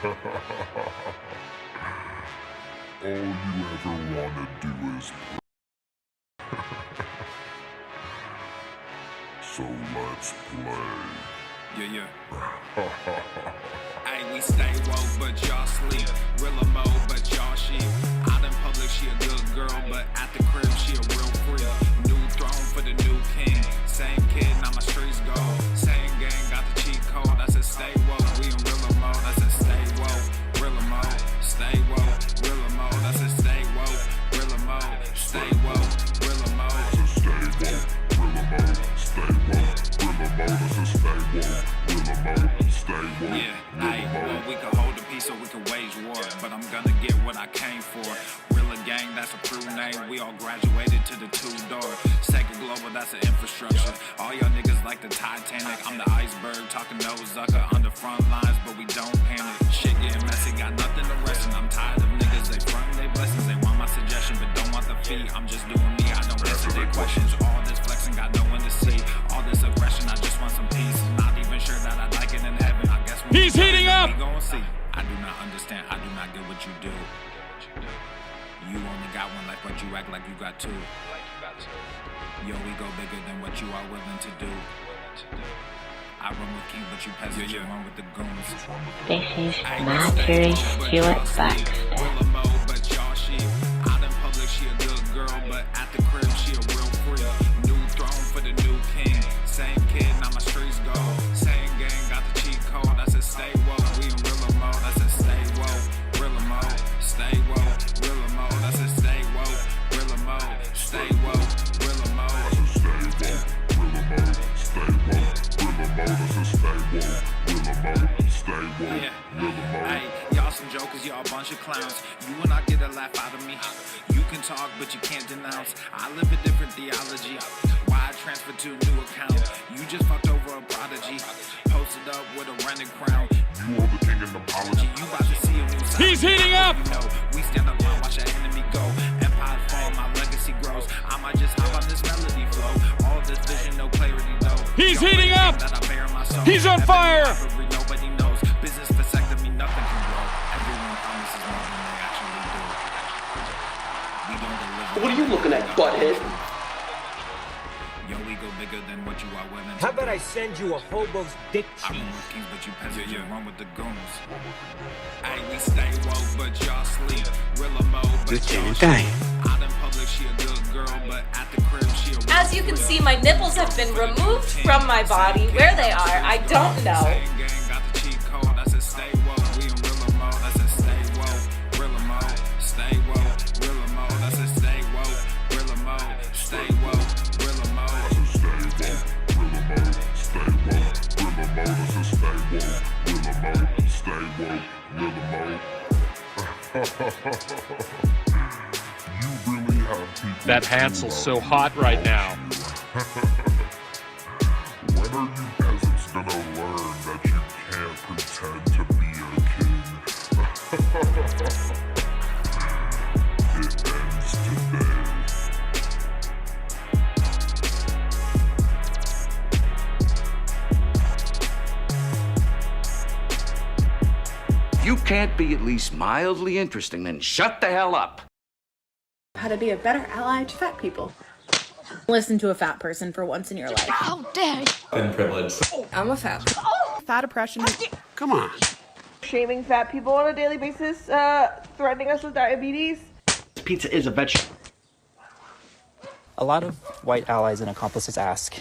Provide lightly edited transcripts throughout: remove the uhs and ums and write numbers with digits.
All you ever want to do is so let's play. Yeah. Hey, we stay woke, but y'all sleep. Real mode, but y'all sheep. Out in public, she a good girl, but at the crib, she a real freak. New throne for the new king. Same kid, now my streets go. Same gang, got the cheat code. I said stay woke, we in real mode. I said stay woke, real mode. Stay woke, real mode. I said stay woke, real mode. Stay woke, real mode. Stay woke, real mode. Stay woke, real mode. I said stay woke, real mode. Stay woke. Yeah, hey, well, we can hold the peace or we can wage war, but I'm gonna get what I came for. Rilla gang, that's a true name. We all graduated to the two-door. Sega Global, that's an infrastructure. All y'all niggas like the Titanic. I'm the iceberg, talking no Zucker on the front lines, but we don't panic. Shit getting messy, got nothing to rest in. I'm tired of niggas, they frontin' they blessings. They want my suggestion, but don't want the fee. I'm just doing me, I don't answer their questions. All this flexing, got no one to see. All this aggression, I just want some peace. Not even sure that I like it in heaven. I guess when he's heating up. We gon' see. I do not understand. I do not get what you do. You only got one life, but you act like you got two. Yo, we go bigger than what you are willing to do. I run with King, but you peasants, you run with the goons. This is Marjorie Stewart Baxter. Real mode, but y'all sheep. Out in public, she a good girl, but at the crib, she a real freak. New throne for the new king. Same kid, now my streets go. Same gang, got the cheat code. I said stay woke, we in real mode. I said stay woke, real mode. Stay woke, real mode. I said stay woke, real mode. Stay woke, real mode. I said stay woke, real mode. Stay woke, real mode. I said stay woke, real mode. Stay woke, real mode. Hey, y'all some jokers, y'all a bunch of clowns. You will not get a laugh out of me. You can talk, but you can't denounce. I live a different theology. Why I transferred to a new account? You just fucked over a prodigy. Posted up with a rented crown. You are the king and apology. You about to see a new side. He's heating up. You know, we stand up and watch our enemy go. Empires fall, my legacy grows. I might just hop on this melody flow. All this vision, no clarity though. He's heating up. He's on fire. Nobody knows. Business vasectomy, nothing can grow. Everyone promises more than they actually do. We don't deliver. What are you looking at, butthead? Yo, we go bigger than what you are willing to How about do. I send you a hobo's dick I cheese? run with kings, but you peasants, you run with the goons. Hey, we stay woke, but y'all sleep. Real mode, but y'all sheep. Out in public, she a good girl, but at the crib, she a real As you can see, my nipples have been removed from my body. Where they are, I don't know. Same gang, got the cheat code. I said stay woke, we in real mode. I said stay woke, real mode. Stay woke, real mode. I said stay woke, real mode. Stay woke, real mode. I said stay woke, real mode. Stay woke, real mode. I said stay woke, real mode. Stay woke, real mode. You really have people. That Hansel's so hot right now. When are you peasants gonna learn that you can't pretend to be a king? It ends today. You can't be at least mildly interesting, then shut the hell up. How to be a better ally to fat people. Listen to a fat person for once in your life. How dare you? Thin privilege. I'm a fat. Fat oppression. Come on. Shaming fat people on a daily basis, threatening us with diabetes. Pizza is a vegetable. A lot of white allies and accomplices ask.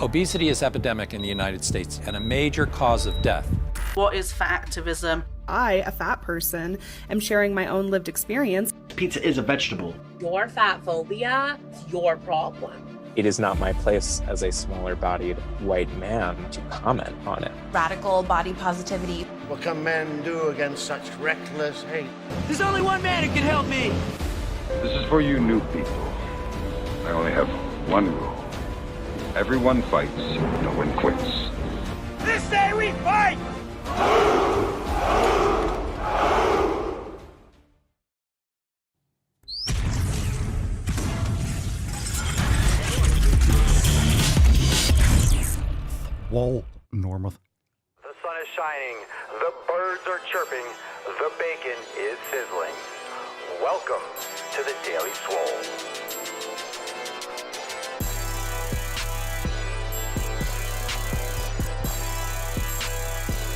Obesity is epidemic in the United States and a major cause of death. What is fat activism? I, a fat person, am sharing my own lived experience. Pizza is a vegetable. Your fat phobia is your problem. It is not my place as a smaller-bodied white man to comment on it. Radical body positivity. What can men do against such reckless hate? There's only one man who can help me. This is for you new people. I only have one rule. Everyone fights, no one quits. This day we fight! Swole, Norma. The is shining, the birds are chirping, the bacon is sizzling. Welcome to the Daily Swole.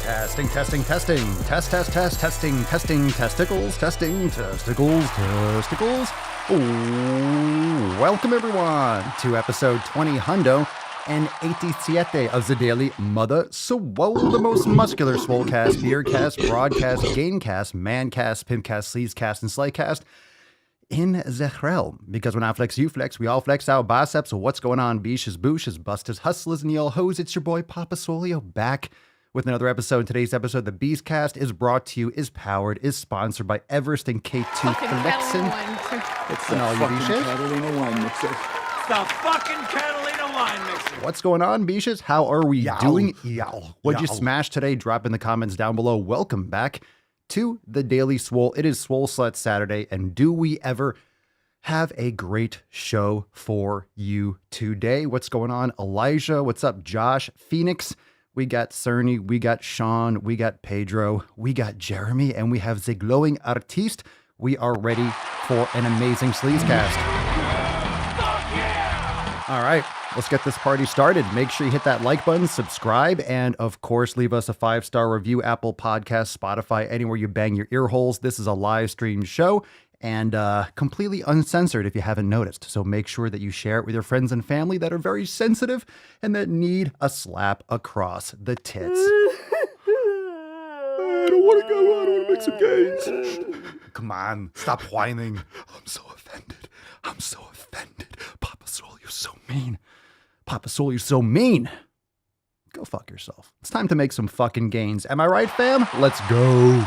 Testing. Testing, testicles. Ooh, welcome everyone to episode 20 hundo and 87 of the Daily Mother Swole, the most muscular swolecast, beercast, broadcast, gaincast, mancast, pimpcast, sleazecast, and slaycast in the realm. Because when I flex, you flex, we all flex our biceps. So what's going on, beaches, booshes, busters, hustlers, and y'all hoes? It's your boy Papa Swolio back with another episode. Today's episode, the Beastcast, is brought to you, is powered, is sponsored by Everest and K2 Flexin. It's the fucking Catalina wine mixer. It's the fucking Catalina wine mixer. What's going on, Beaches? How are we doing? What'd you smash today? Drop in the comments down below. Welcome back to the Daily Swole. It is Swole Slut Saturday, and do we ever have a great show for you today? What's going on, Elijah? What's up, Josh? Phoenix? We got Cerny, we got Sean, we got Pedro, we got Jeremy, and we have the glowing artiste. We are ready for an amazing sleazecast. All right, let's get this party started. Make sure you hit that like button, subscribe, and of course, leave us a 5-star review, Apple Podcasts, Spotify, anywhere you bang your ear holes. This is a live stream show and completely uncensored if you haven't noticed. So make sure that you share it with your friends and family that are very sensitive and that need a slap across the tits. I don't want to go. I don't want to make some gains. Come on, stop whining. I'm so offended. Papa Swole, you're so mean. Go fuck yourself. It's time to make some fucking gains. Am I right, fam? Let's go.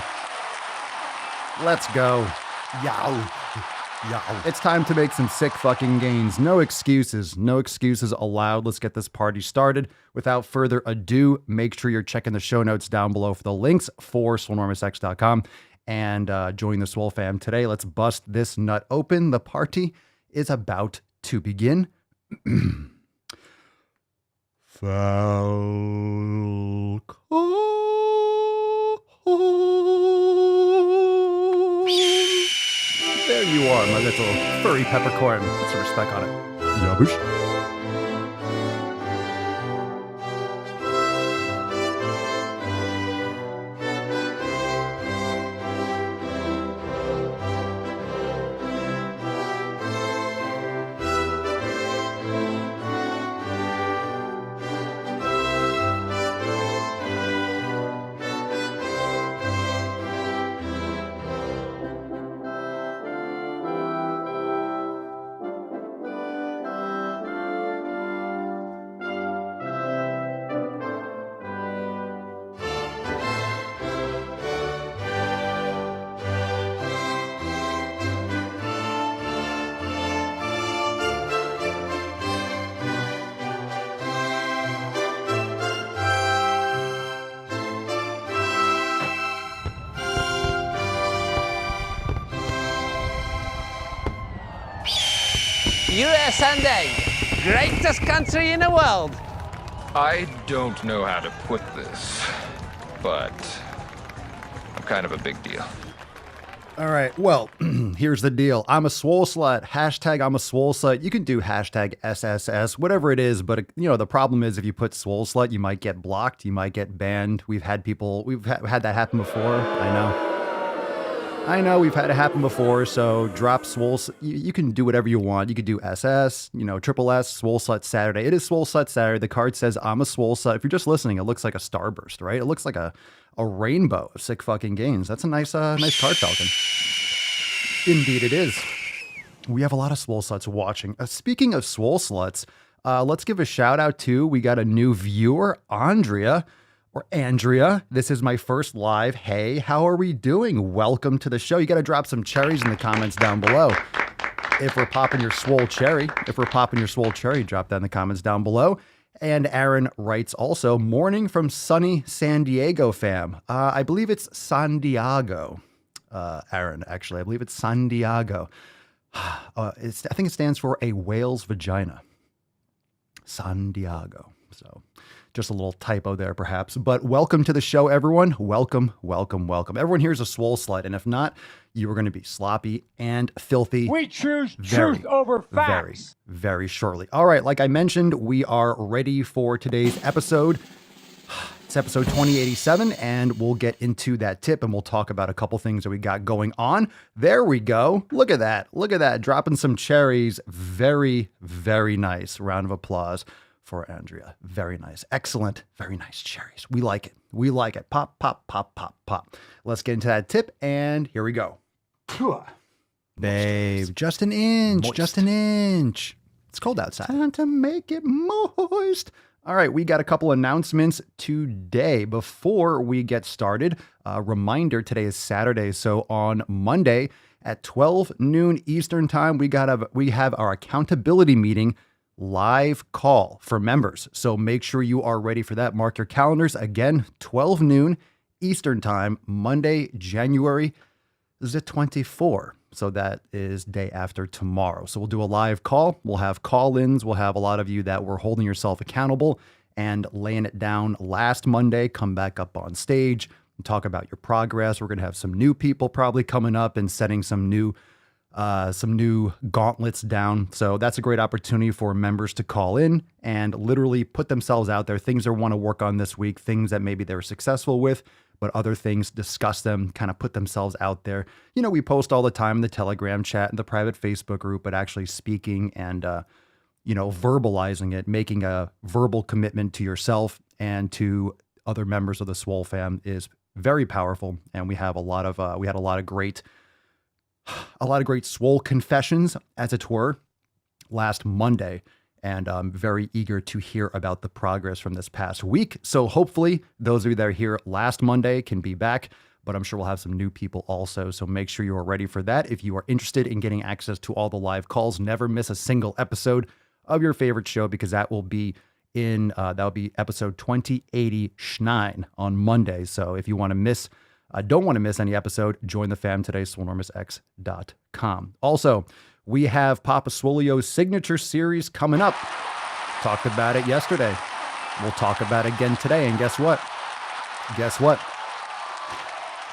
Yow. It's time to make some sick fucking gains. No excuses allowed. Let's get this party started. Without further ado, make sure you're checking the show notes down below for the links for SwoleNormousX.com and join the SwoleFam today. Let's bust this nut open. The party is about to begin. Falcon. There you are, my little furry peppercorn. Put some respect on it. Yabush. USA, greatest country in the world. I don't know how to put this, but I'm kind of a big deal. All right, well, here's the deal. I'm a swole slut. Hashtag I'm a swole slut. You can do hashtag SSS, whatever it is, but the problem is if you put swole slut, you might get blocked, you might get banned. We've had that happen before. I know we've had it happen before, so drop swole. You can do whatever you want. You could do SS, triple S, Swole Slut Saturday. It is Swole Slut Saturday. The card says I'm a swole slut. If you're just listening, it looks like a starburst, right? It looks like a rainbow of sick fucking gains. That's a nice card, Falcon. Indeed it is. We have a lot of swole sluts watching. Speaking of swole sluts, let's give a shout out to, we got a new viewer, Andrea. This is my first live. Hey, how are we doing? Welcome to the show. You got to drop some cherries in the comments down below. If we're popping your swole cherry, drop that in the comments down below. And Aaron writes also, morning from sunny San Diego, fam. I believe it's San Diego. Aaron, actually, I believe it's San Diego. I think it stands for a whale's vagina. San Diego. So Just a little typo there, perhaps. But welcome to the show, everyone. Welcome, welcome, welcome. Everyone here is a swole slut, and if not, you are going to be sloppy and filthy. We choose truth over facts. Very shortly. All right, like I mentioned, we are ready for today's episode. It's episode 2087, and we'll get into that tip, and we'll talk about a couple things that we got going on. There we go. Look at that. Look at that. Dropping some cherries. Very, very nice. Round of applause for Andrea. Very nice. Excellent. Very nice cherries. We like it. We like it. Pop, pop, pop, pop, pop. Let's get into that tip, and here we go. Babe, just an inch. Moist. Just an inch. It's cold outside. Time to make it moist. All right, we got a couple announcements today. Before we get started, a reminder, today is Saturday, so on Monday at 12 noon Eastern time, we have our accountability meeting live call for members. So make sure you are ready for that. Mark your calendars. Again, 12 noon Eastern time, Monday, January the 24th. So that is day after tomorrow. So we'll do a live call. We'll have call-ins. We'll have a lot of you that were holding yourself accountable and laying it down last Monday. Come back up on stage and talk about your progress. We're going to have some new people probably coming up and setting some new gauntlets down. So that's a great opportunity for members to call in and literally put themselves out there, things they want to work on this week, things that maybe they're successful with, but other things, discuss them, kind of put themselves out there. You know, we post all the time in the Telegram chat and the private Facebook group, but actually speaking and, verbalizing it, making a verbal commitment to yourself and to other members of the SwoleFam is very powerful. And we have we had a lot of great Swole confessions, as it were, last Monday. And I'm very eager to hear about the progress from this past week. So hopefully those of you that are here last Monday can be back, but I'm sure we'll have some new people also. So make sure you are ready for that. If you are interested in getting access to all the live calls, never miss a single episode of your favorite show, because that will be episode 2089 on Monday. So if you don't want to miss any episode, join the fam today, swolenormousx.com. Also, we have Papa Swolio's signature series coming up. Talked about it yesterday. We'll talk about it again today. And guess what?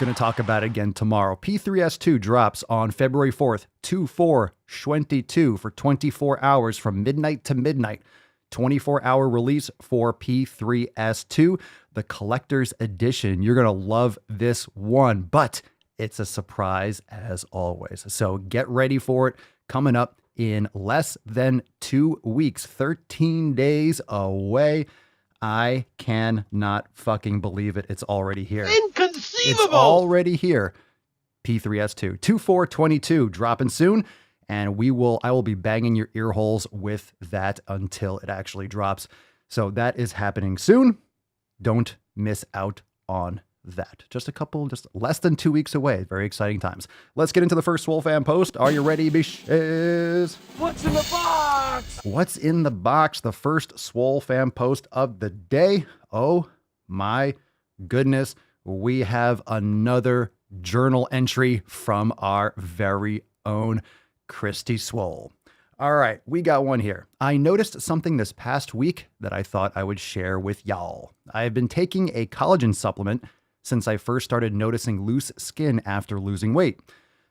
Going to talk about it again tomorrow. P3S2 drops on February 4th, 2/4/22 for 24 hours from midnight to midnight. 24-hour release for P3S2, the collector's edition. You're going to love this one, but it's a surprise as always. So get ready for it. Coming up in less than 2 weeks, 13 days away. I cannot fucking believe it. It's already here. Inconceivable! It's already here. P3S2, 2/4/22, dropping soon. And I will be banging your ear holes with that until it actually drops. So that is happening soon. Don't miss out on that. Just less than 2 weeks away. Very exciting times. Let's get into the first SwoleFam post. Are you ready, bitches? What's in the box? What's in the box? The first SwoleFam post of the day. Oh my goodness. We have another journal entry from our very own Christy Swole. All right, we got one here. I noticed something this past week that I thought I would share with y'all. I have been taking a collagen supplement since I first started noticing loose skin after losing weight.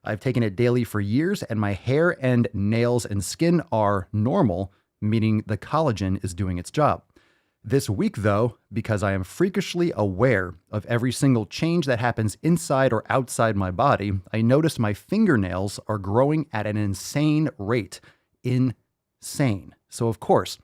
I've taken it daily for years, and my hair and nails and skin are normal, meaning the collagen is doing its job. This week, though, because I am freakishly aware of every single change that happens inside or outside my body, I noticed my fingernails are growing at an insane rate. Insane. So, of course,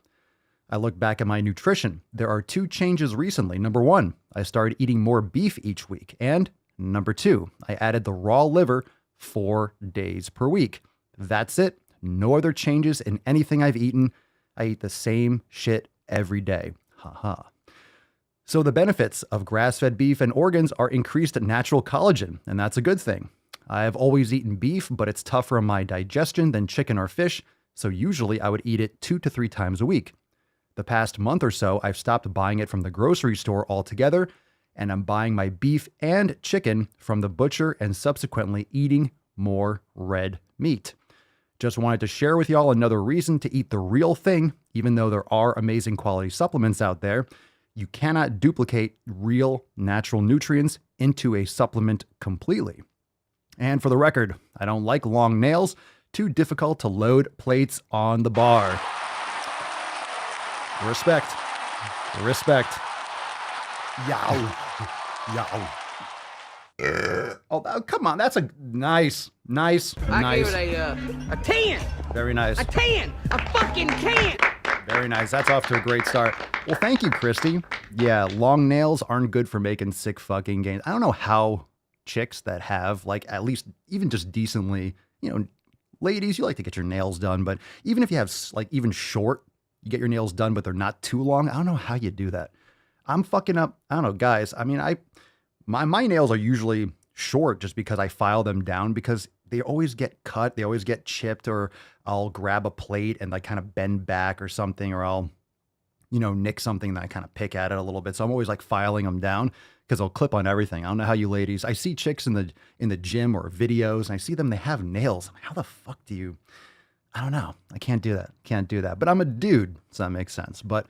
I look back at my nutrition. There are 2 changes recently. Number 1, I started eating more beef each week. And number 2, I added the raw liver 4 days per week. That's it. No other changes in anything I've eaten. I eat the same shit every day. Haha. So the benefits of grass-fed beef and organs are increased natural collagen, and that's a good thing. I've always eaten beef, but it's tougher on my digestion than chicken or fish, so usually I would eat it 2 to 3 times a week. The past month or so, I've stopped buying it from the grocery store altogether, and I'm buying my beef and chicken from the butcher and subsequently eating more red meat. Just wanted to share with y'all another reason to eat the real thing, even though there are amazing quality supplements out there. you cannot duplicate real natural nutrients into a supplement completely. And for the record, I don't like long nails. Too difficult to load plates on the bar. Respect. Respect. Yow. Yow. Oh, come on. That's a nice. I gave it a 10. Very nice. A 10. A fucking 10. Very nice. That's off to a great start. Well, thank you, Christy. Yeah, long nails aren't good for making sick fucking gains. I don't know how chicks that have, like, at least even just decently, you know, ladies, you like to get your nails done, but even if you have, like, even short, you get your nails done, but they're not too long. I don't know how you do that. I'm fucking up. I don't know, guys. I mean, my nails are usually short just because I file them down because they always get cut. They always get chipped, or I'll grab a plate and like kind of bend back or something, or I'll, you know, nick something that I kind of pick at it a little bit. So I'm always like filing them down because they'll clip on everything. I don't know how you ladies, I see chicks in the gym or videos and I see them, they have nails. I'm like, how the fuck do you, I don't know. I can't do that. Can't do that. But I'm a dude, so that makes sense. But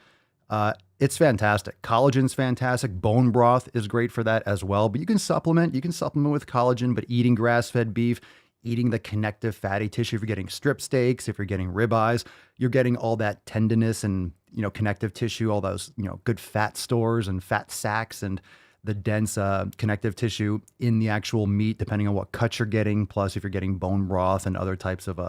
it's fantastic. Collagen's fantastic. Bone broth is great for that as well. But you can supplement. You can supplement with collagen, but eating grass-fed beef, eating the connective fatty tissue, if you're getting strip steaks, if you're getting ribeyes, you're getting all that tenderness and, you know, connective tissue, all those, you know, good fat stores and fat sacs and the dense connective tissue in the actual meat, depending on what cut you're getting. Plus, if you're getting bone broth and other types of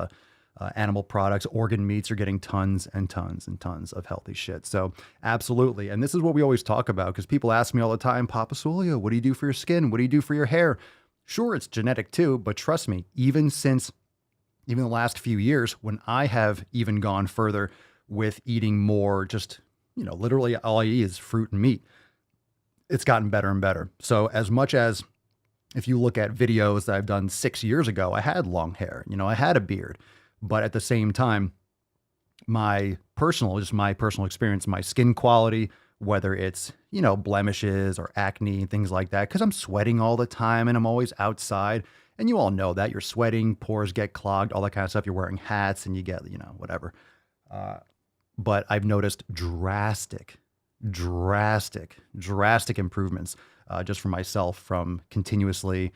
animal products, organ meats, you're getting tons and tons and tons of healthy shit. So absolutely. And this is what we always talk about because people ask me all the time, Papa Swole, what do you do for your skin? What do you do for your hair? Sure, it's genetic too, but trust me, even the last few years, when I have even gone further with eating more, just, you know, literally all I eat is fruit and meat, it's gotten better and better. So as much as if you look at videos that I've done 6 years ago, I had long hair, you know, I had a beard, but at the same time, my personal experience, my skin quality, whether it's, you know, blemishes or acne, things like that, because I'm sweating all the time and I'm always outside. And you all know that you're sweating, pores get clogged, all that kind of stuff. You're wearing hats and you get, you know, whatever. But I've noticed drastic improvements just for myself from continuously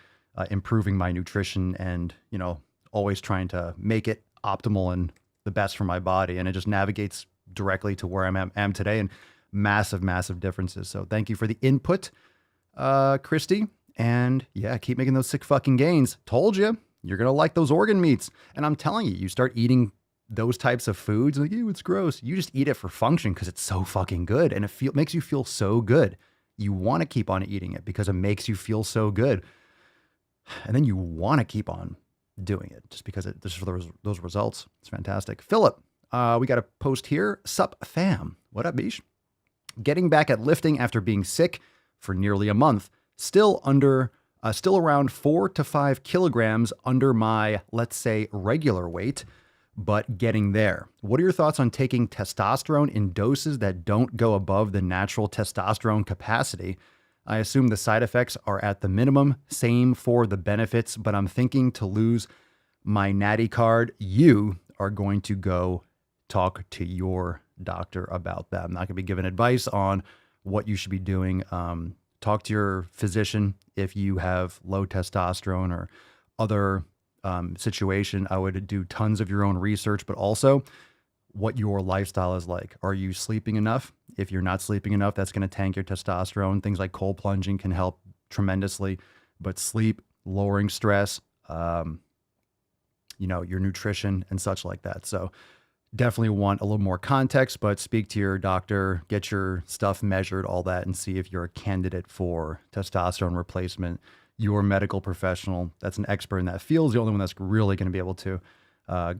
improving my nutrition and, you know, always trying to make it optimal and the best for my body. And it just navigates directly to where I am today, and massive differences. So thank you for the input, Christy. And yeah, keep making those sick fucking gains. Told you, you're going to like those organ meats. And I'm telling you, you start eating those types of foods, like, ew, it's gross. You just eat it for function because it's so fucking good. And it makes you feel so good. You want to keep on eating it because it makes you feel so good. And then you want to keep on doing it just because just for those results. It's fantastic. Philip, we got a post here. Sup fam. What up, Bish? Getting back at lifting after being sick for nearly a month. Still around 4 to 5 kilograms under my, let's say, regular weight, but getting there. What are your thoughts on taking testosterone in doses that don't go above the natural testosterone capacity? I assume the side effects are at the minimum. Same for the benefits, but I'm thinking to lose my natty card. You are going to go talk to your doctor about that. I'm not going to be giving advice on what you should be doing. Talk to your physician if you have low testosterone or other situation. I would do tons of your own research, but also what your lifestyle is like. Are you sleeping enough? If you're not sleeping enough, that's going to tank your testosterone. Things like cold plunging can help tremendously, but sleep, lowering stress, you know, your nutrition and such like that. So definitely want a little more context, but speak to your doctor, get your stuff measured, all that, and see if you're a candidate for testosterone replacement. Your medical professional that's an expert in that field is the only one that's really going to be able to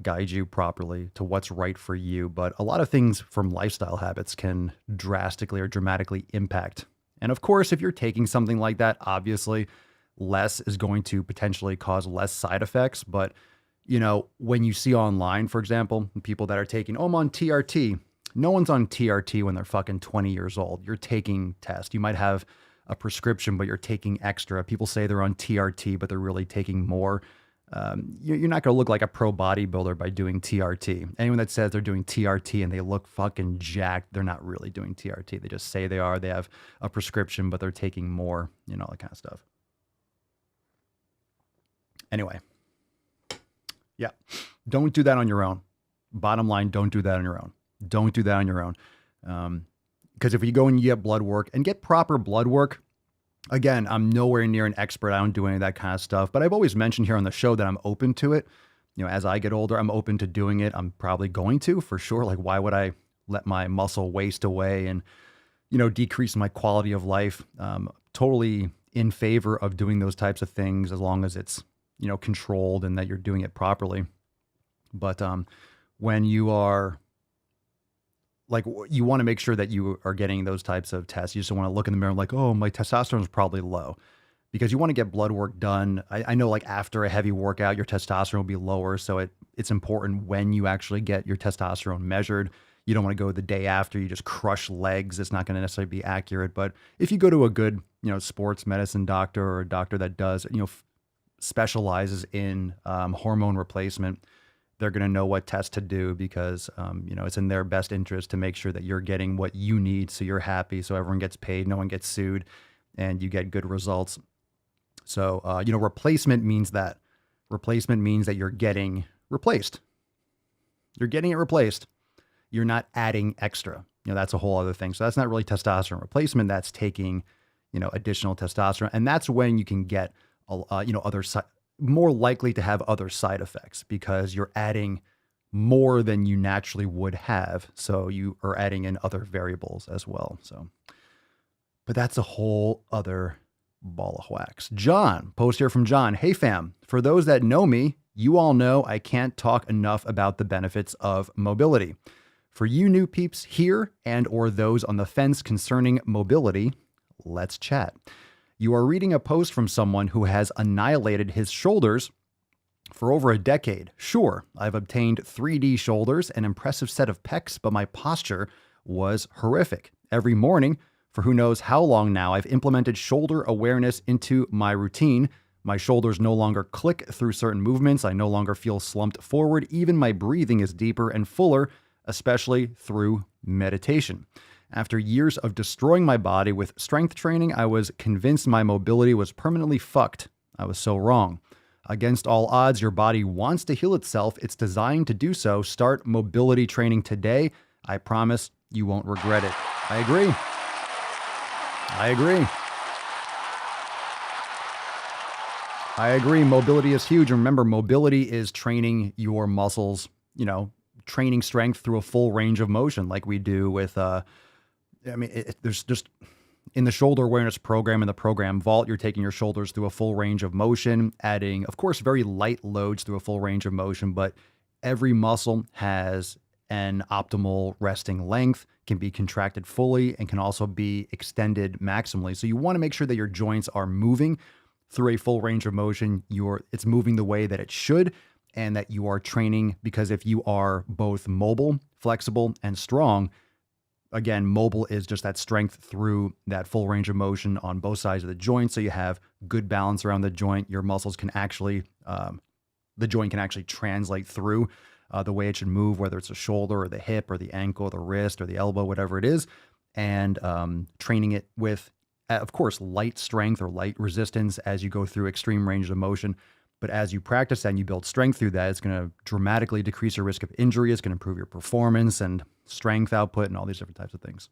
guide you properly to what's right for you. But a lot of things from lifestyle habits can drastically or dramatically impact. And of course, if you're taking something like that, obviously less is going to potentially cause less side effects. But, you know, when you see online, for example, people that are taking, oh, I'm on TRT. No one's on TRT when they're fucking 20 years old. You're taking tests. You might have a prescription, but you're taking extra. People say they're on TRT, but they're really taking more. you're not going to look like a pro bodybuilder by doing TRT. Anyone that says they're doing TRT and they look fucking jacked, they're not really doing TRT. They just say they are. They have a prescription, but they're taking more, all that kind of stuff. Anyway, yeah, don't do that on your own. Bottom line, don't do that on your own. Don't do that on your own. Because if you go and you get blood work and get proper blood work, again, I'm nowhere near an expert. I don't do any of that kind of stuff, but I've always mentioned here on the show that I'm open to it. As I get older, I'm open to doing it. I'm probably going to, for sure. Like, why would I let my muscle waste away and, decrease my quality of life? Totally in favor of doing those types of things as long as it's, controlled and that you're doing it properly. But when you are like, you want to make sure that you are getting those types of tests. You just don't want to look in the mirror like, oh, my testosterone is probably low, because you want to get blood work done. I know, like, after a heavy workout, your testosterone will be lower. So it's important when you actually get your testosterone measured. You don't want to go the day after, you just crush legs. It's not going to necessarily be accurate. But if you go to a good, sports medicine doctor, or a doctor that does, specializes in hormone replacement, they're going to know what test to do, because, it's in their best interest to make sure that you're getting what you need, so you're happy, so everyone gets paid, no one gets sued, and you get good results. So, replacement means that. Replacement means that you're getting replaced. You're getting it replaced. You're not adding extra. That's a whole other thing. So that's not really testosterone replacement. That's taking, additional testosterone. And that's when you can get, more likely to have other side effects, because you're adding more than you naturally would have. So you are adding in other variables as well. So, but that's a whole other ball of wax. John, post here from John. Hey fam, for those that know me, you all know I can't talk enough about the benefits of mobility. For you new peeps here and or those on the fence concerning mobility, let's chat. You are reading a post from someone who has annihilated his shoulders for over a decade. Sure, I've obtained 3D shoulders, an impressive set of pecs, but my posture was horrific. Every morning, for who knows how long now, I've implemented shoulder awareness into my routine. My shoulders no longer click through certain movements. I no longer feel slumped forward. Even my breathing is deeper and fuller, especially through meditation. After years of destroying my body with strength training, I was convinced my mobility was permanently fucked. I was so wrong. Against all odds, your body wants to heal itself. It's designed to do so. Start mobility training today. I promise you won't regret it. I agree. I agree. Mobility is huge. Remember, mobility is training your muscles, training strength through a full range of motion, like we do with, there's just in the shoulder awareness program, in the program Vault, you're taking your shoulders through a full range of motion, adding, of course, very light loads through a full range of motion, but every muscle has an optimal resting length, can be contracted fully, and can also be extended maximally. So you want to make sure that your joints are moving through a full range of motion. It's moving the way that it should, and that you are training, because if you are both mobile, flexible, and strong, again, mobile is just that strength through that full range of motion on both sides of the joint. So you have good balance around the joint. Your muscles can actually, the joint can actually translate through the way it should move, whether it's the shoulder or the hip or the ankle or the wrist or the elbow, whatever it is. And training it with, of course, light strength or light resistance as you go through extreme ranges of motion. But as you practice that and you build strength through that, it's going to dramatically decrease your risk of injury. It's going to improve your performance and strength output and all these different types of things.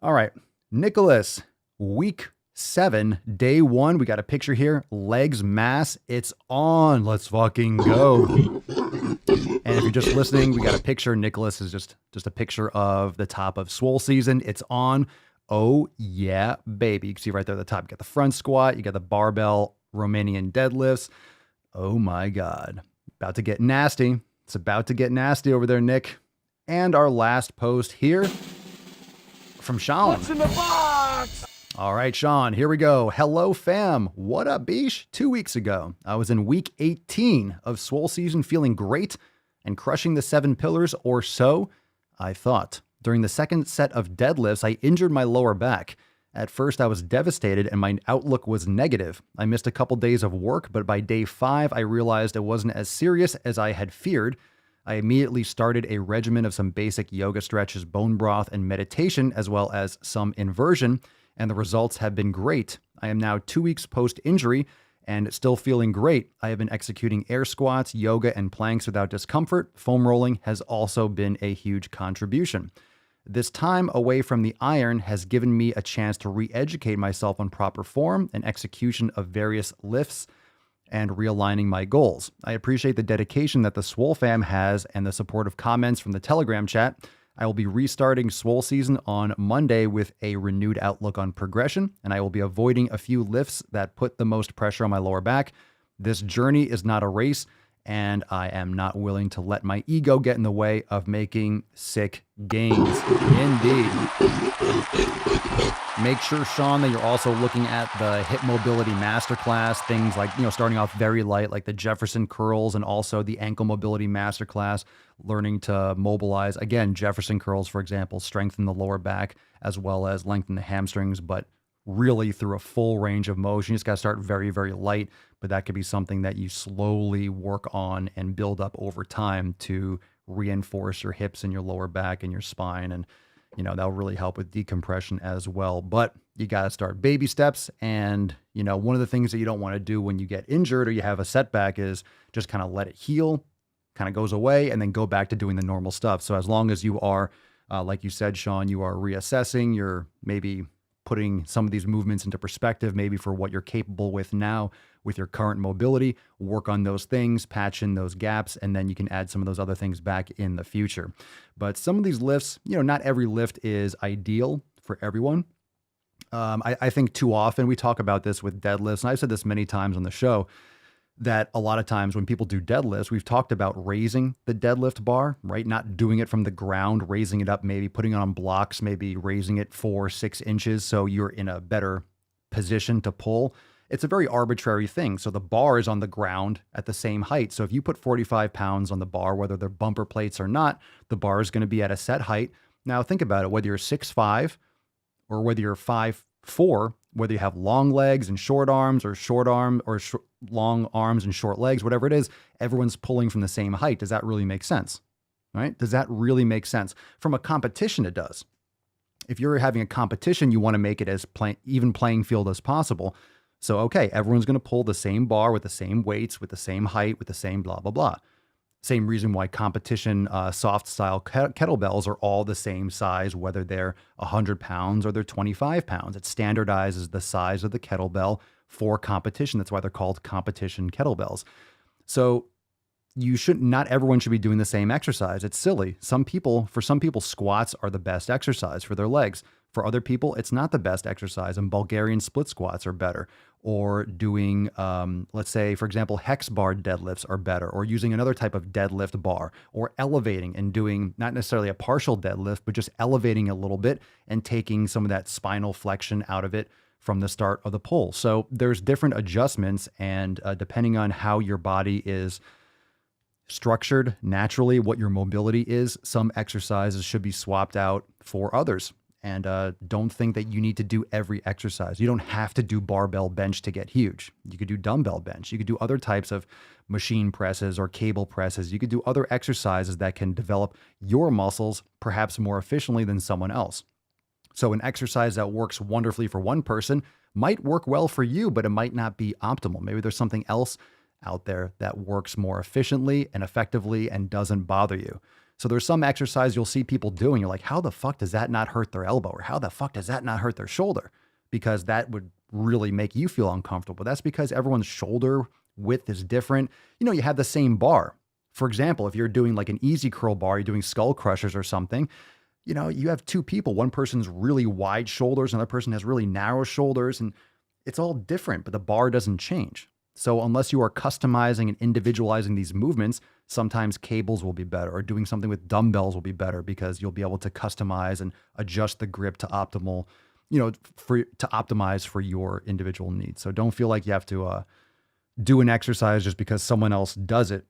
All right, Nicholas, week 7, day 1. We got a picture here. Legs mass. It's on. Let's fucking go. And if you're just listening, we got a picture. Nicholas is just a picture of the top of Swole season. It's on. Oh yeah, baby. You can see right there at the top. You got the front squat. You got the barbell Romanian deadlifts. Oh my God. About to get nasty. It's about to get nasty over there, Nick. And our last post here from Sean. What's in the box? All right, Sean, here we go. Hello, fam. What up, Bish? 2 weeks ago, I was in week 18 of Swole season, feeling great and crushing the 7 pillars, or so I thought. During the second set of deadlifts, I injured my lower back. At first, I was devastated and my outlook was negative. I missed a couple days of work, but by day 5, I realized it wasn't as serious as I had feared. I immediately started a regimen of some basic yoga stretches, bone broth, and meditation, as well as some inversion, and the results have been great. I am now 2 weeks post-injury and still feeling great. I have been executing air squats, yoga, and planks without discomfort. Foam rolling has also been a huge contribution. This time away from the iron has given me a chance to re-educate myself on proper form and execution of various lifts and realigning my goals. I appreciate the dedication that the SwoleFam has and the supportive comments from the Telegram chat. I will be restarting Swole season on Monday with a renewed outlook on progression, and I will be avoiding a few lifts that put the most pressure on my lower back. This journey is not a race, and I am not willing to let my ego get in the way of making sick gains. Indeed. Make sure, Sean, that you're also looking at the hip mobility masterclass, things like, starting off very light, like the Jefferson curls, and also the ankle mobility masterclass, learning to mobilize. Again, Jefferson curls, for example, strengthen the lower back as well as lengthen the hamstrings, but really through a full range of motion. You just got to start very, very light, but that could be something that you slowly work on and build up over time to reinforce your hips and your lower back and your spine. And, that'll really help with decompression as well. But you got to start baby steps. And, one of the things that you don't want to do when you get injured or you have a setback is just kind of let it heal, kind of goes away, and then go back to doing the normal stuff. So as long as you are, like you said, Sean, you are reassessing, you're maybe putting some of these movements into perspective, maybe for what you're capable with now with your current mobility, work on those things, patch in those gaps, and then you can add some of those other things back in the future. But some of these lifts, not every lift is ideal for everyone. I think too often we talk about this with deadlifts, and I've said this many times on the show, that a lot of times when people do deadlifts, we've talked about raising the deadlift bar, right? Not doing it from the ground, raising it up, maybe putting it on blocks, maybe raising it 4-6 inches so you're in a better position to pull. It's a very arbitrary thing. So the bar is on the ground at the same height. So if you put 45 pounds on the bar, whether they're bumper plates or not, the bar is going to be at a set height. Now think about it, whether you're 6'5" or whether you're 5'4", whether you have long legs and short arms or long arms and short legs, whatever it is, everyone's pulling from the same height. Does that really make sense? Right? Does that really make sense? From a competition, it does. If you're having a competition, you want to make it as even playing field as possible. So, okay, everyone's going to pull the same bar with the same weights, with the same height, with the same blah, blah, blah. Same reason why competition soft style kettlebells are all the same size, whether they're 100 pounds or they're 25 pounds. It standardizes the size of the kettlebell for competition. That's why they're called competition kettlebells. So not everyone should be doing the same exercise. It's silly. For some people, squats are the best exercise for their legs. For other people, it's not the best exercise, and Bulgarian split squats are better. Or doing, let's say, for example, hex bar deadlifts are better, or using another type of deadlift bar, or elevating and doing not necessarily a partial deadlift, but just elevating a little bit and taking some of that spinal flexion out of it from the start of the pull. So there's different adjustments, and depending on how your body is structured naturally, what your mobility is, some exercises should be swapped out for others. And don't think that you need to do every exercise. You don't have to do barbell bench to get huge. You could do dumbbell bench. You could do other types of machine presses or cable presses. You could do other exercises that can develop your muscles perhaps more efficiently than someone else. So an exercise that works wonderfully for one person might work well for you, but it might not be optimal. Maybe there's something else out there that works more efficiently and effectively and doesn't bother you. So there's some exercise you'll see people doing. You're like, how the fuck does that not hurt their elbow? Or how the fuck does that not hurt their shoulder? Because that would really make you feel uncomfortable. That's because everyone's shoulder width is different. You have the same bar. For example, if you're doing like an easy curl bar, you're doing skull crushers or something, you have two people. One person's really wide shoulders, another person has really narrow shoulders, and it's all different, but the bar doesn't change. So unless you are customizing and individualizing these movements, sometimes cables will be better, or doing something with dumbbells will be better because you'll be able to customize and adjust the grip to optimal, to optimize for your individual needs. So don't feel like you have to do an exercise just because someone else does it.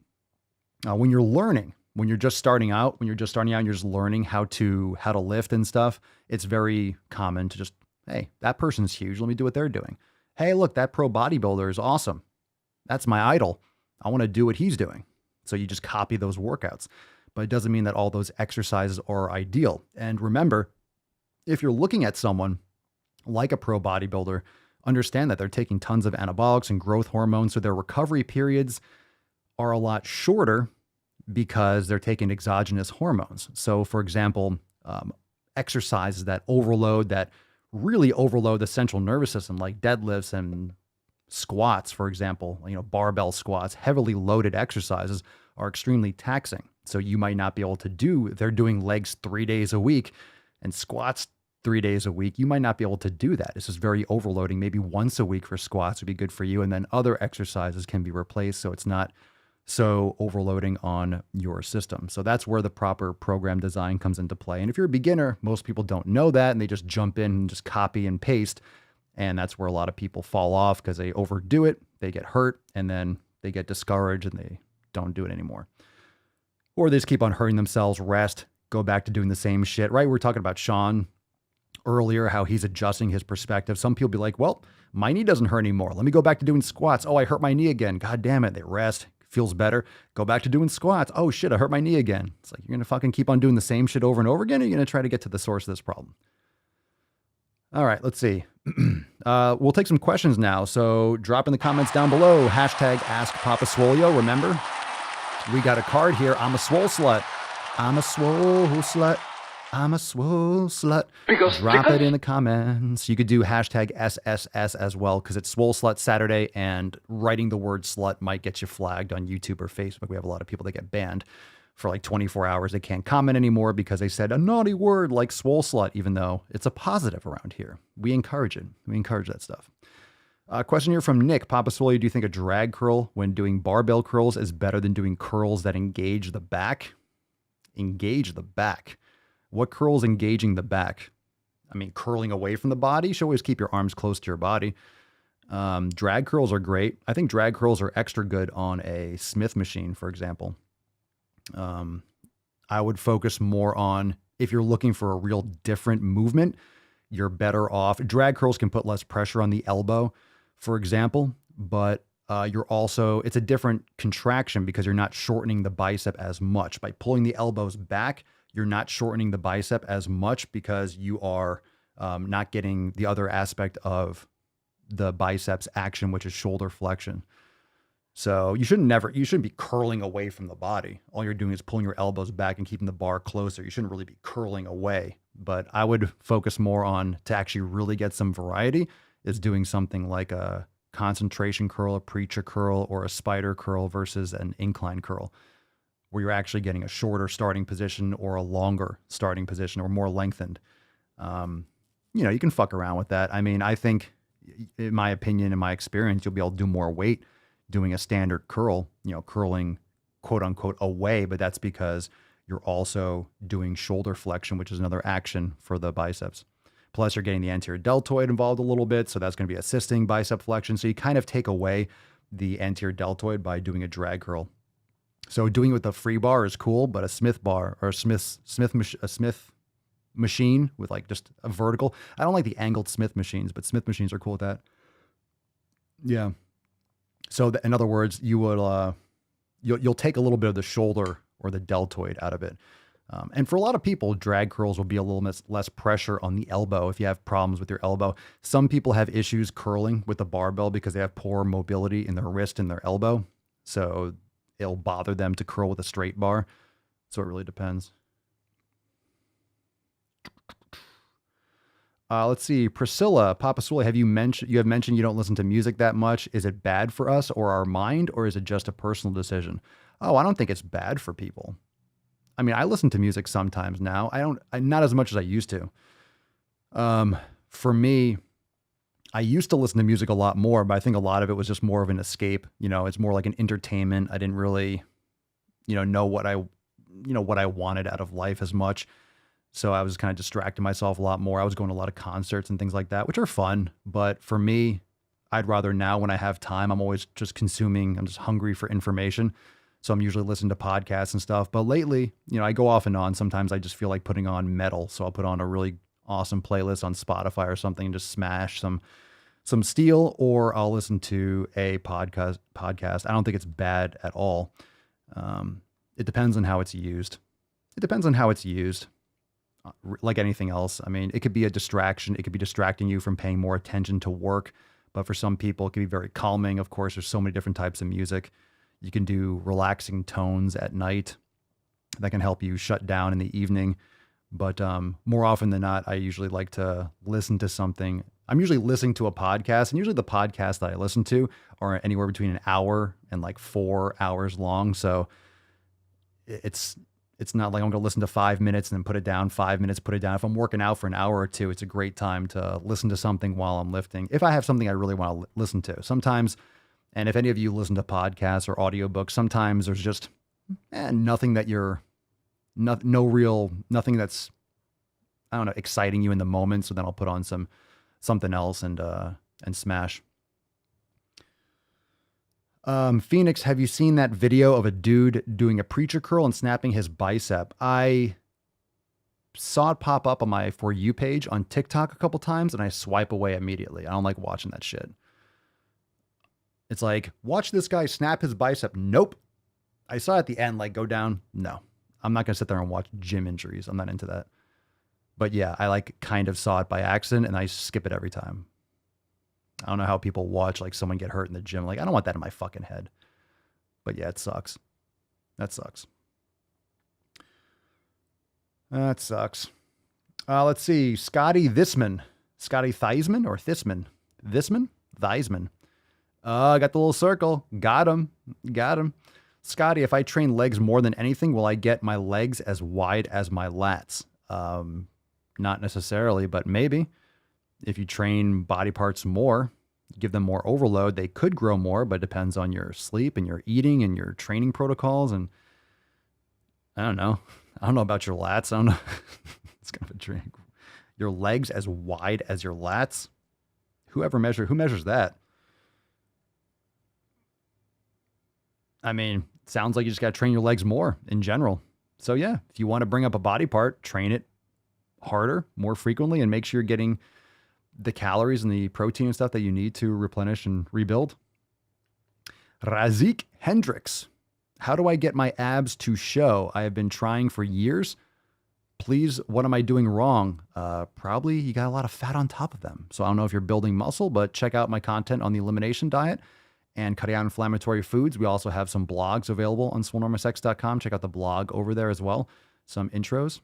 When you're learning, when you're just starting out and you're just learning how to lift and stuff, it's very common to just Hey, that person's huge. Let me do what they're doing. Hey, look, that pro bodybuilder is awesome. That's my idol. I want to do what he's doing. So you just copy those workouts. But it doesn't mean that all those exercises are ideal. And remember, if you're looking at someone like a pro bodybuilder, understand that they're taking tons of anabolics and growth hormones. So their recovery periods are a lot shorter because they're taking exogenous hormones. So for example, exercises that really overload the central nervous system, like deadlifts and squats, for example, barbell squats, heavily loaded exercises are extremely taxing. So you might not be able to they're doing legs 3 days a week and squats 3 days a week. You might not be able to do that. This is very overloading. Maybe once a week for squats would be good for you. And then other exercises can be replaced. So it's not so overloading on your system. So that's where the proper program design comes into play. And if you're a beginner, most people don't know that and they just jump in and just copy and paste. And that's where a lot of people fall off because they overdo it, they get hurt, and then they get discouraged and they don't do it anymore. Or they just keep on hurting themselves, rest, go back to doing the same shit, right? We were talking about Sean earlier, how he's adjusting his perspective. Some people be like, well, my knee doesn't hurt anymore. Let me go back to doing squats. Oh, I hurt my knee again. God damn it. They rest. Feels better. Go back to doing squats. Oh shit, I hurt my knee again. It's like, you're going to fucking keep on doing the same shit over and over again, or you're going to try to get to the source of this problem? All right, let's see. We'll take some questions now. So drop in the comments down below. Hashtag Ask Papa Swolio. Remember, we got a card here. I'm a swole slut. I'm a swole slut. I'm a swole slut. Drop it in the comments. You could do hashtag SSS as well, because it's Swole Slut Saturday, and writing the word slut might get you flagged on YouTube or Facebook. We have a lot of people that get banned for like 24 hours. They can't comment anymore because they said a naughty word like swole slut, even though it's a positive around here. We encourage it. We encourage that stuff. Question here from Nick. Papa Swole, do you think a drag curl when doing barbell curls is better than doing curls that engage the back? Engage the back. What curls engaging the back? I mean, curling away from the body. You should always keep your arms close to your body. Drag curls are great. I think drag curls are extra good on a Smith machine, for example. I would focus more on, if you're looking for a real different movement, you're better off. Drag curls can put less pressure on the elbow, for example, but it's a different contraction because you're not shortening the bicep as much. By pulling the elbows back, you're not shortening the bicep as much because you are not getting the other aspect of the biceps action, which is shoulder flexion. So you shouldn't be curling away from the body. All you're doing is pulling your elbows back and keeping the bar closer. You shouldn't really be curling away, but I would focus more on, to actually really get some variety, is doing something like a concentration curl, a preacher curl, or a spider curl versus an incline curl, where you're actually getting a shorter starting position or a longer starting position or more lengthened. You can fuck around with that. I mean, I think, in my opinion, in my experience, you'll be able to do more weight doing a standard curl, curling quote unquote away, but that's because you're also doing shoulder flexion, which is another action for the biceps. Plus you're getting the anterior deltoid involved a little bit. So that's going to be assisting bicep flexion. So you kind of take away the anterior deltoid by doing a drag curl. So doing it with a free bar is cool, but a Smith bar or a Smith machine with like just a vertical. I don't like the angled Smith machines, but Smith machines are cool with that. Yeah. So in other words, you will you'll take a little bit of the shoulder or the deltoid out of it. And for a lot of people, drag curls will be a little less pressure on the elbow if you have problems with your elbow. Some people have issues curling with the barbell because they have poor mobility in their wrist and their elbow. So it'll bother them to curl with a straight bar. So it really depends. Let's see. Priscilla, Papa Swole, you have mentioned you don't listen to music that much. Is it bad for us or our mind, or is it just a personal decision? Oh, I don't think it's bad for people. I mean, I listen to music sometimes now. Not as much as I used to. For me, I used to listen to music a lot more, but I think a lot of it was just more of an escape. It's more like an entertainment. I didn't really, know what I wanted out of life as much. So I was kind of distracting myself a lot more. I was going to a lot of concerts and things like that, which are fun. But for me, I'd rather now, when I have time, I'm always just consuming. I'm just hungry for information. So I'm usually listening to podcasts and stuff. But lately, I go off and on. Sometimes I just feel like putting on metal. So I'll put on a really awesome playlist on Spotify or something and just smash some steel, or I'll listen to a podcast. I don't think it's bad at all. It depends on how it's used. Like anything else. I mean, it could be a distraction. It could be distracting you from paying more attention to work. But for some people, it can be very calming. Of course, there's so many different types of music. You can do relaxing tones at night that can help you shut down in the evening. But more often than not, I usually like to listen to something. I'm usually listening to a podcast, and usually the podcasts that I listen to are anywhere between an hour and like 4 hours long. So it's not like I'm going to listen to 5 minutes and then put it down, 5 minutes, put it down. If I'm working out for an hour or two, it's a great time to listen to something while I'm lifting. If I have something I really want to listen to. Sometimes, and if any of you listen to podcasts or audiobooks, sometimes there's just nothing that nothing that's, I don't know, exciting you in the moment. So then I'll put on something else and smash. Phoenix, have you seen that video of a dude doing a preacher curl and snapping his bicep? I saw it pop up on my For You page on TikTok a couple times, and I swipe away immediately. I don't like watching that shit. It's like, watch this guy snap his bicep. Nope. I saw at the end, like, go down. No, I'm not going to sit there and watch gym injuries. I'm not into that. But yeah, I like kind of saw it by accident, and I skip it every time. I don't know how people watch like someone get hurt in the gym. Like, I don't want that in my fucking head. But yeah, it sucks. That sucks. Let's see. Scotty Thisman. Scotty Theisman or Thisman? Theisman. Got the little circle. Got him. Scotty, if I train legs more than anything, will I get my legs as wide as my lats? Not necessarily, but maybe. If you train body parts more, give them more overload, they could grow more, but it depends on your sleep and your eating and your training protocols. And I don't know about your lats. I don't know. It's kind of a drink. Your legs as wide as your lats. Who measures that? I mean, sounds like you just got to train your legs more in general. So yeah, if you want to bring up a body part, train it harder, more frequently, and make sure you're getting the calories and the protein and stuff that you need to replenish and rebuild. Razik Hendricks. How do I get my abs to show? I have been trying for years. Please, what am I doing wrong? Probably you got a lot of fat on top of them. So I don't know if you're building muscle, but check out my content on the elimination diet and cutting out inflammatory foods. We also have some blogs available on swolenormousx.com. Check out the blog over there as well. Some intros.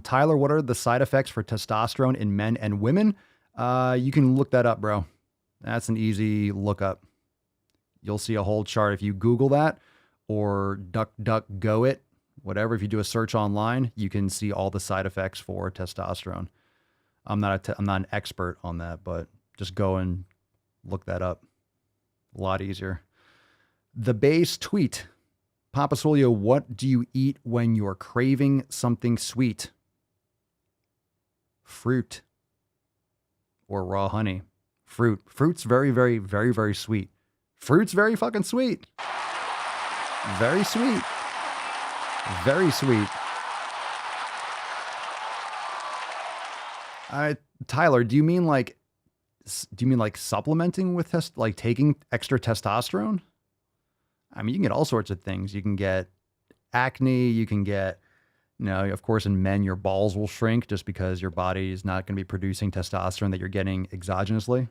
Tyler, what are the side effects for testosterone in men and women? You can look that up, bro. That's an easy look up. You'll see a whole chart. If you Google that or DuckDuckGo it, whatever, if you do a search online, you can see all the side effects for testosterone. I'm not an expert on that, but just go and look that up. A lot easier. The base tweet. Papa Swolio, what do you eat when you're craving something sweet? Fruit or raw honey. Fruit's very, very, very, very sweet. Fruit's very fucking sweet. Very sweet. Very sweet. Tyler, do you mean like supplementing with like taking extra testosterone? I mean, you can get all sorts of things. You can get acne. You can get, of course, in men, your balls will shrink just because your body is not going to be producing testosterone that you're getting exogenously.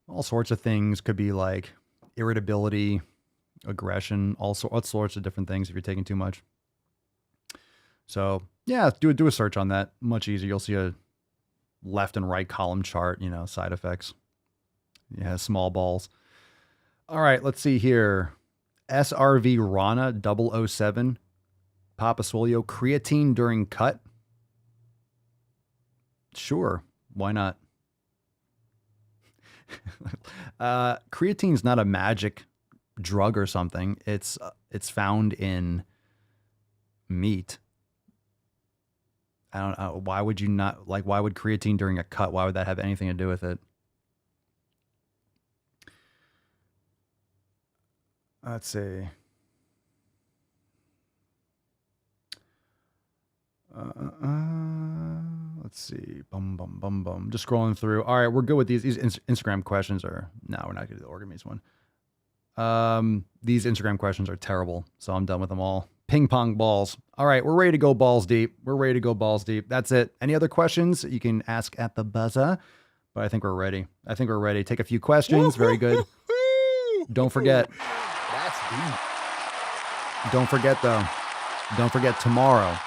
All sorts of things could be like irritability, aggression, all sorts of different things if you're taking too much. So yeah, do a search on that. Much easier. You'll see a left and right column chart, side effects. Yeah, small balls. All right, let's see here. SRV Rana 007. Papa Swolio, creatine during cut. Sure, why not? Creatine's not a magic drug or something. It's found in meat. I don't know. Why would you not why would creatine during a cut? Why would that have anything to do with it? Let's see. Let's see. Bum, bum, bum, bum. Just scrolling through. All right, we're good with these. These Instagram questions are... No, we're not going to do the Orgamies one. These Instagram questions are terrible, so I'm done with them all. Ping pong balls. All right, we're ready to go balls deep. We're ready to go balls deep. That's it. Any other questions? You can ask at the buzzer, but I think we're ready. I think we're ready. Take a few questions. Very good. Don't forget. That's deep. Don't forget, though. Don't forget tomorrow.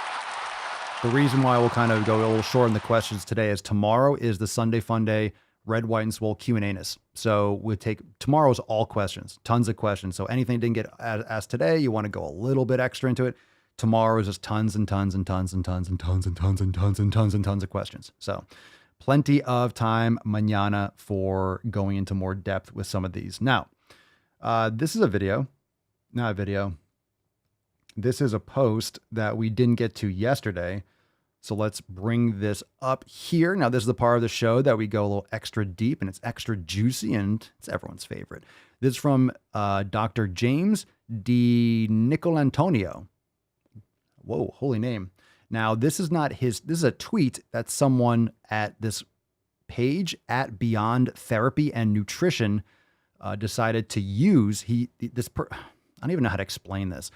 The reason why we'll kind of go a little short on the questions today is tomorrow is the Sunday Fun Day Red, White, and Swole Q&A-ness. So we'll take tomorrow's all questions, tons of questions. So anything didn't get asked today, you want to go a little bit extra into it. Tomorrow is just tons and tons and tons and tons and tons and tons and tons and tons and tons of questions. So plenty of time mañana for going into more depth with some of these. Now, this is a video, not a video. This is a post that we didn't get to yesterday. So let's bring this up here. Now, this is the part of the show that we go a little extra deep and it's extra juicy and it's everyone's favorite. This is from Dr. James D. Nicolantonio. Whoa, holy name. Now, this is not his, this is a tweet that someone at this page at Beyond Therapy and Nutrition decided to use. I don't even know how to explain this.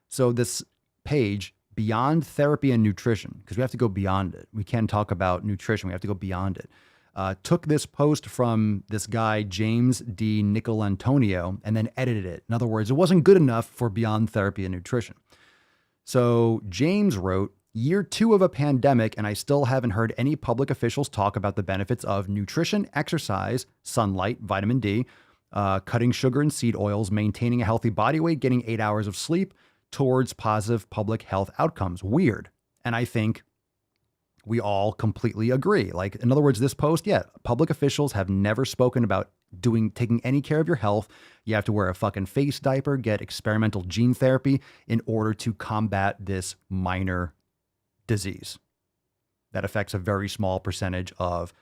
So this page, Beyond Therapy and Nutrition, because we have to go beyond it. We can't talk about nutrition. We have to go beyond it. Took this post from this guy, James D. Nicolantonio, and then edited it. In other words, it wasn't good enough for Beyond Therapy and Nutrition. So James wrote, year 2 of a pandemic, and I still haven't heard any public officials talk about the benefits of nutrition, exercise, sunlight, vitamin D, cutting sugar and seed oils, maintaining a healthy body weight, getting 8 hours of sleep, towards positive public health outcomes. Weird. And I think we all completely agree. Like, in other words, this post, yeah, public officials have never spoken about taking any care of your health. You have to wear a fucking face diaper, get experimental gene therapy in order to combat this minor disease that affects a very small percentage of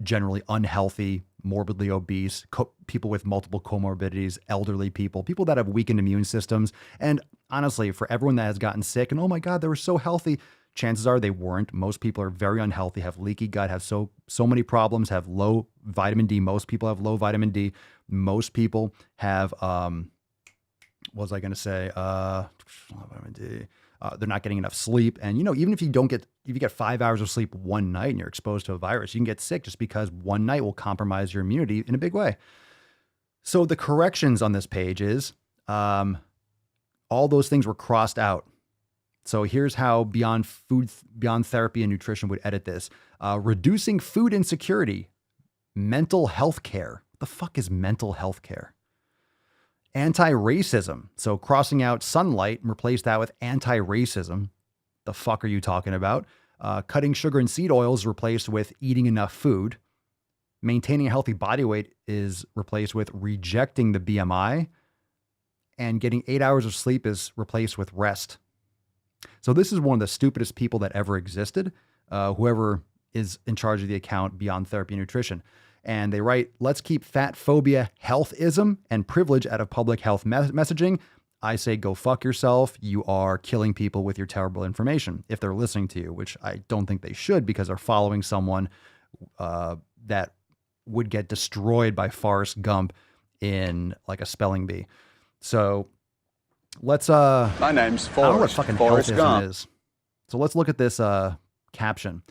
generally unhealthy, morbidly obese, people with multiple comorbidities, elderly people that have weakened immune systems. And honestly, for everyone that has gotten sick and, oh my God, they were so healthy, chances are they weren't. Most people are very unhealthy, have leaky gut, have so many problems, have low vitamin D. Most people have low vitamin D. Most people have, what was I going to say? Vitamin D. They're not getting enough sleep. And, even if you get 5 hours of sleep one night and you're exposed to a virus, you can get sick just because one night will compromise your immunity in a big way. So the corrections on this page is all those things were crossed out. So here's how Beyond Therapy and Nutrition would edit this. Reducing food insecurity, mental health care. What the fuck is mental health care? Anti-racism. So crossing out sunlight and replace that with anti-racism. The fuck are you talking about? Cutting sugar and seed oils replaced with eating enough food. Maintaining a healthy body weight is replaced with rejecting the BMI. And getting 8 hours of sleep is replaced with rest. So this is one of the stupidest people that ever existed. Whoever is in charge of the account Beyond Therapy and Nutrition. And they write, let's keep fat phobia, healthism, and privilege out of public health messaging. I say, go fuck yourself. You are killing people with your terrible information if they're listening to you, which I don't think they should because they're following someone that would get destroyed by Forrest Gump in like a spelling bee. So let's, my name's Forrest. I don't know what fucking Forrest healthism Gump is. So let's look at this caption.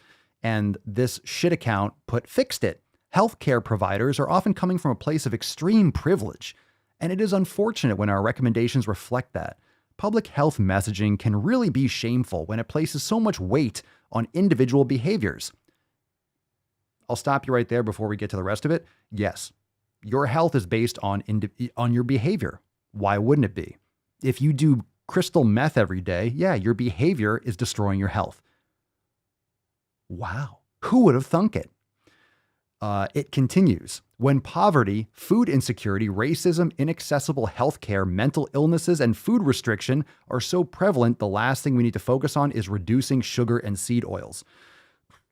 And this shit account fixed it. Healthcare providers are often coming from a place of extreme privilege, and it is unfortunate when our recommendations reflect that. Public health messaging can really be shameful when it places so much weight on individual behaviors. I'll stop you right there before we get to the rest of it. Yes, your health is based on your behavior. Why wouldn't it be? If you do crystal meth every day, yeah, your behavior is destroying your health. Wow, who would have thunk it? It continues. When poverty, food insecurity, racism, inaccessible healthcare, mental illnesses, and food restriction are so prevalent, the last thing we need to focus on is reducing sugar and seed oils.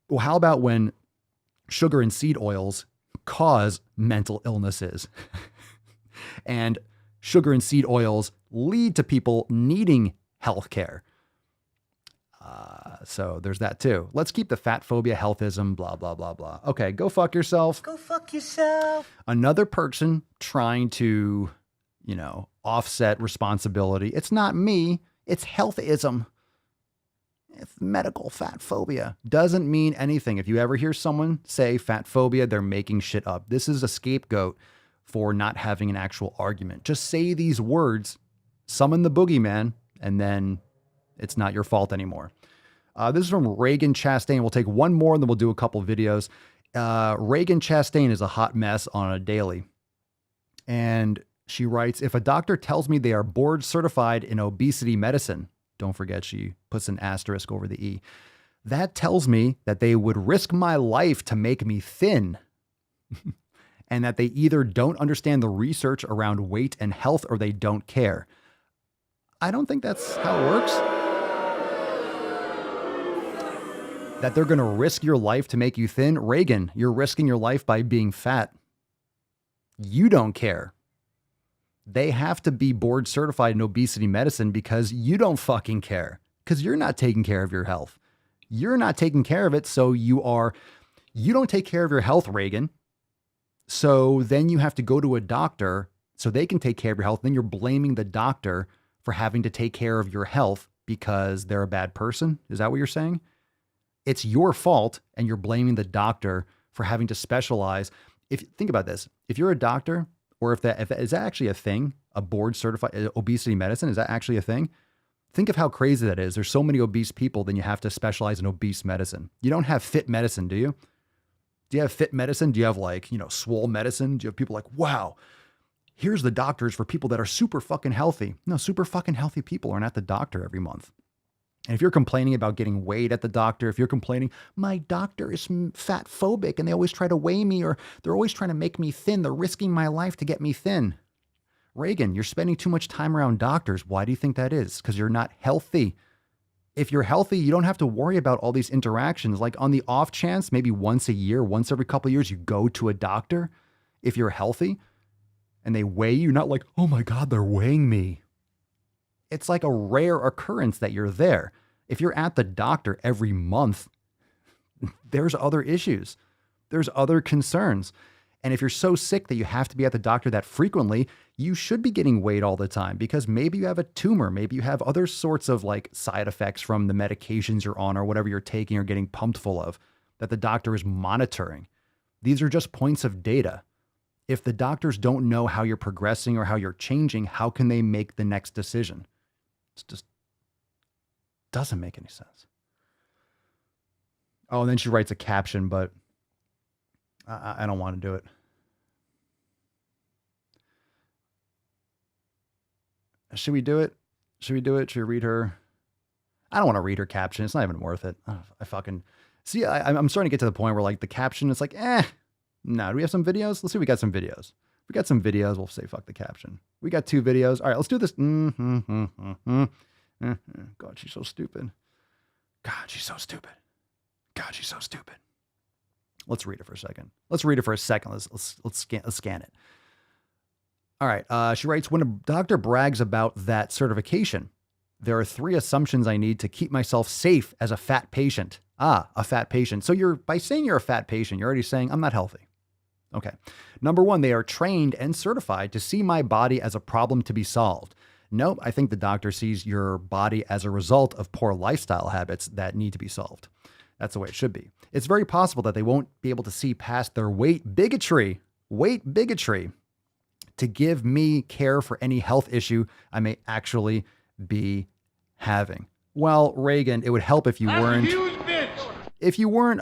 Well, how about when sugar and seed oils cause mental illnesses? And sugar and seed oils lead to people needing healthcare. So there's that too. Let's keep the fat phobia, healthism, blah, blah, blah, blah. Okay, go fuck yourself. Go fuck yourself. Another person trying to, offset responsibility. It's not me. It's healthism. It's medical fat phobia. Doesn't mean anything. If you ever hear someone say fat phobia, they're making shit up. This is a scapegoat for not having an actual argument. Just say these words, summon the boogeyman, and then it's not your fault anymore. This is from Reagan Chastain. We'll take one more and then we'll do a couple videos. Reagan Chastain is a hot mess on a daily. And she writes, if a doctor tells me they are board certified in obesity medicine, don't forget she puts an asterisk over the E, that tells me that they would risk my life to make me thin. And that they either don't understand the research around weight and health or they don't care. I don't think that's how it works. That they're going to risk your life to make you thin. Reagan, you're risking your life by being fat. You don't care. They have to be board certified in obesity medicine because you don't fucking care. Because you're not taking care of your health. You're not taking care of it. So you don't take care of your health, Reagan. So then you have to go to a doctor so they can take care of your health. Then you're blaming the doctor for having to take care of your health because they're a bad person. Is that what you're saying? It's your fault and you're blaming the doctor for having to specialize. Think about this, if you're a doctor or if is that actually a thing, a board certified obesity medicine, is that actually a thing? Think of how crazy that is. There's so many obese people, then you have to specialize in obese medicine. You don't have fit medicine, do you? Do you have fit medicine? Do you have swole medicine? Do you have people like, wow, here's the doctors for people that are super fucking healthy? No, super fucking healthy people aren't at the doctor every month. And if you're complaining about getting weighed at the doctor, if you're complaining, my doctor is fat phobic and they always try to weigh me or they're always trying to make me thin. They're risking my life to get me thin. Reagan, you're spending too much time around doctors. Why do you think that is? Because you're not healthy. If you're healthy, you don't have to worry about all these interactions. Like on the off chance, maybe once a year, once every couple of years, you go to a doctor. If you're healthy and they weigh you, you're not like, oh my God, they're weighing me. It's like a rare occurrence that you're there. If you're at the doctor every month, there's other issues. There's other concerns. And if you're so sick that you have to be at the doctor that frequently, you should be getting weighed all the time because maybe you have a tumor. Maybe you have other sorts of side effects from the medications you're on or whatever you're taking or getting pumped full of that the doctor is monitoring. These are just points of data. If the doctors don't know how you're progressing or how you're changing, how can they make the next decision? It just doesn't make any sense. Oh, and then she writes a caption, but I don't want to do it. Should we do it? Should we do it? Should we read her? I don't want to read her caption. It's not even worth it. I fucking see. I'm starting to get to the point where the caption, it's no. Do we have some videos? Let's see if we got some videos. If we got some videos, we'll say fuck the caption. We got 2 videos. All right, let's do this. God, she's so stupid. God, she's so stupid. God, she's so stupid. Let's read it for a second. Let's scan it. All right. She writes, when a doctor brags about that certification, there are 3 assumptions I need to keep myself safe as a fat patient. A fat patient. So by saying you're a fat patient, you're already saying I'm not healthy. Okay. Number 1, they are trained and certified to see my body as a problem to be solved. Nope. I think the doctor sees your body as a result of poor lifestyle habits that need to be solved. That's the way it should be. It's very possible that they won't be able to see past their weight bigotry to give me care for any health issue I may actually be having. Well, Reagan, it would help if you weren't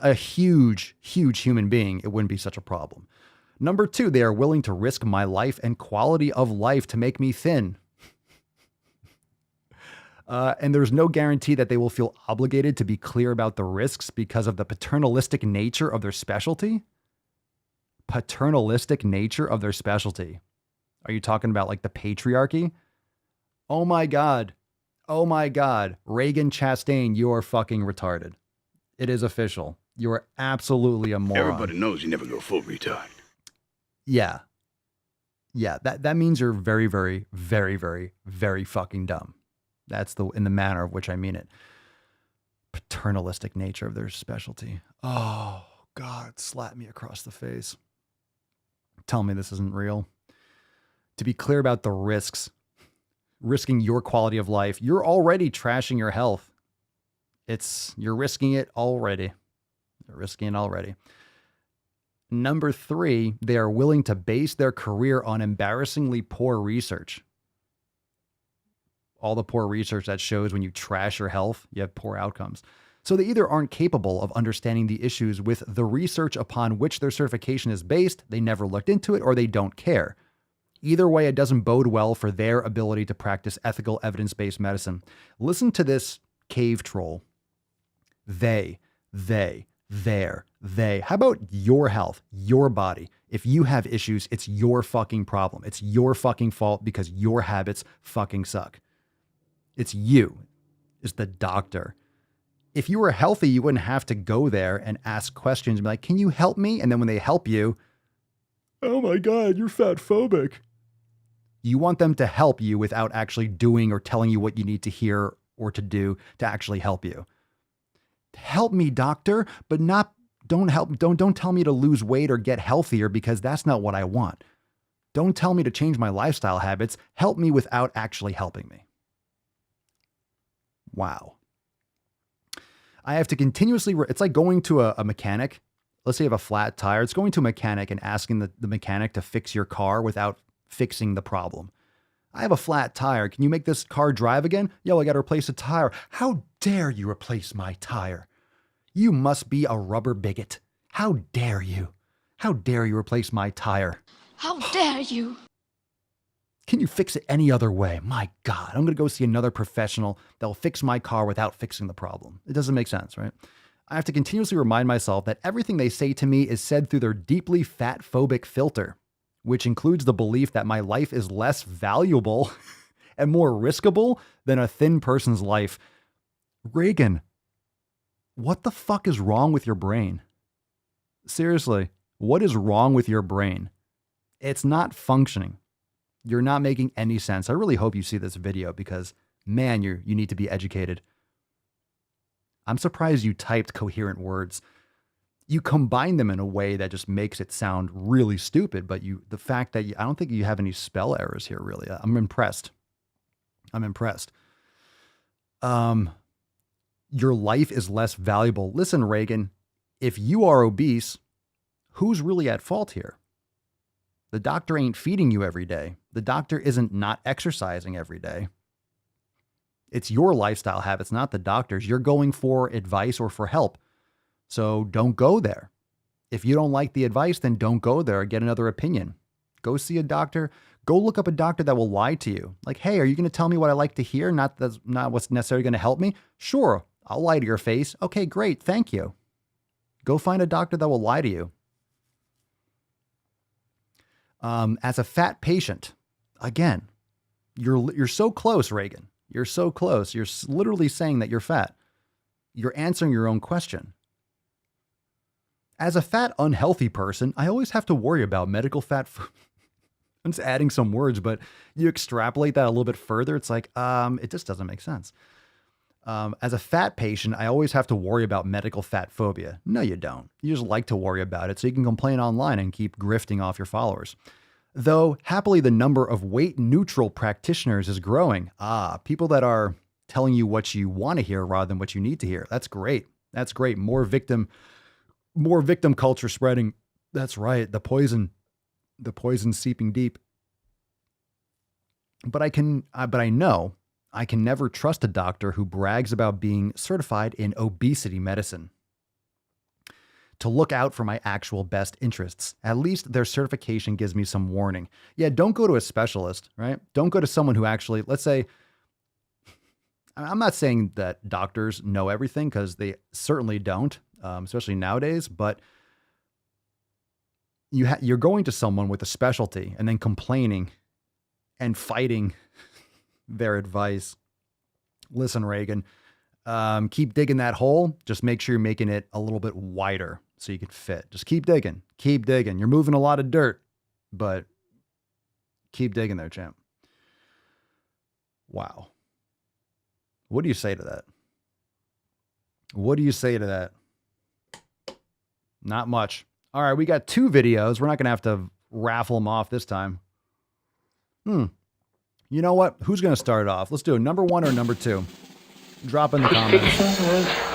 a huge human being. It wouldn't be such a problem. Number 2, they are willing to risk my life and quality of life to make me thin. And there's no guarantee that they will feel obligated to be clear about the risks because of the paternalistic nature of their specialty. Paternalistic nature of their specialty. Are you talking about the patriarchy? Oh my God. Reagan Chastain, you are fucking retarded. It is official. You are absolutely a moron. Everybody knows you never go full retard. Yeah. That means you're very, very, very, very, very fucking dumb. That's in the manner of which I mean it. paternalistic nature of their specialty. Oh, God, slap me across the face. Tell me this isn't real. To be clear about the risks, risking your quality of life, you're already trashing your health. You're risking it already. You're risking it already. Number 3, they are willing to base their career on embarrassingly poor research. All the poor research that shows when you trash your health, you have poor outcomes. So they either aren't capable of understanding the issues with the research upon which their certification is based, they never looked into it, or they don't care. Either way, it doesn't bode well for their ability to practice ethical evidence-based medicine. Listen to this cave troll. They. How about your health, your body? If you have issues, it's your fucking problem. It's your fucking fault because your habits fucking suck. It's you. It's the doctor. If you were healthy, you wouldn't have to go there and ask questions and be like, can you help me? And then when they help you, oh my God, you're fat phobic. You want them to help you without actually doing or telling you what you need to hear or to do to actually help you. Help me, doctor, but don't tell me to lose weight or get healthier because that's not what I want. Don't tell me to change my lifestyle habits. Help me without actually helping me. Wow. I have to continuously, it's like going to a mechanic. Let's say you have a flat tire. It's going to a mechanic and asking the mechanic to fix your car without fixing the problem. I have a flat tire. Can you make this car drive again? Yo, I got to replace a tire. How dare you replace my tire? You must be a rubber bigot. How dare you? How dare you replace my tire? How dare you? Can you fix it any other way? My God, I'm going to go see another professional that will fix my car without fixing the problem. It doesn't make sense, right? I have to continuously remind myself that everything they say to me is said through their deeply fat-phobic filter, which includes the belief that my life is less valuable and more riskable than a thin person's life. Reagan, what the fuck is wrong with your brain? Seriously, what is wrong with your brain? It's not functioning. You're not making any sense. I really hope you see this video because, man, you need to be educated. I'm surprised you typed coherent words. You combine them in a way that just makes it sound really stupid, but the fact that I don't think you have any spell errors here, really. I'm impressed. Your life is less valuable. Listen, Reagan, if you are obese, who's really at fault here? The doctor ain't feeding you every day. The doctor isn't not exercising every day. It's your lifestyle habits, not the doctor's. You're going for advice or for help. So don't go there. If you don't like the advice, then don't go there or get another opinion. Go see a doctor. Go look up a doctor that will lie to you. Like, hey, are you going to tell me what I like to hear? That's not what's necessarily going to help me. Sure, I'll lie to your face. Okay, great. Thank you. Go find a doctor that will lie to you. As a fat patient, again, you're so close, Reagan. You're so close. You're literally saying that you're fat. You're answering your own question. As a fat, unhealthy person, I always have to worry about medical fat food. I'm just adding some words, but you extrapolate that a little bit further. It's like, it just doesn't make sense. As a fat patient, I always have to worry about medical fat phobia. No, you don't. You just like to worry about it so you can complain online and keep grifting off your followers. Though, happily, the number of weight-neutral practitioners is growing. People that are telling you what you want to hear rather than what you need to hear. That's great. That's great. More victim culture spreading. That's right. The poison seeping deep. But I know I can never trust a doctor who brags about being certified in obesity medicine. To look out for my actual best interests. At least their certification gives me some warning. Yeah, don't go to a specialist, right? Don't go to someone who actually, let's say, I'm not saying that doctors know everything because they certainly don't, especially nowadays, but you're going to someone with a specialty and then complaining and fighting their advice. Listen, Reagan, keep digging that hole. Just make sure you're making it a little bit wider so you can fit. Just keep digging. Keep digging. You're moving a lot of dirt, but keep digging there, champ. Wow. What do you say to that? What do you say to that? Not much. All right, we got 2 videos. We're not going to have to raffle them off this time. You know what? Who's going to start it off? Let's do it. Number 1 or number 2? Drop in the comments.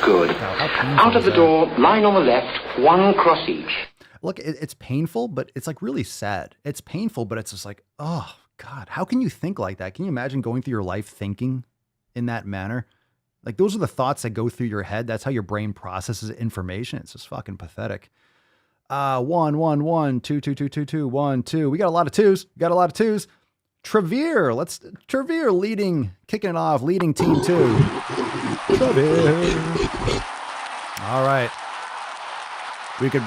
Good. Out of the door, line on the left, 1 cross each. Look, it's painful, but it's like really sad. It's painful, but it's just like, oh God, how can you think like that? Can you imagine going through your life thinking in that manner? Like those are the thoughts that go through your head. That's how your brain processes information. It's just fucking pathetic. 1, 1, 1, 2, 2, 2, 2, 2, 1, 2. We got a lot of 2s. Trevere leading, kicking it off, leading team 2. Trevere. All right. We could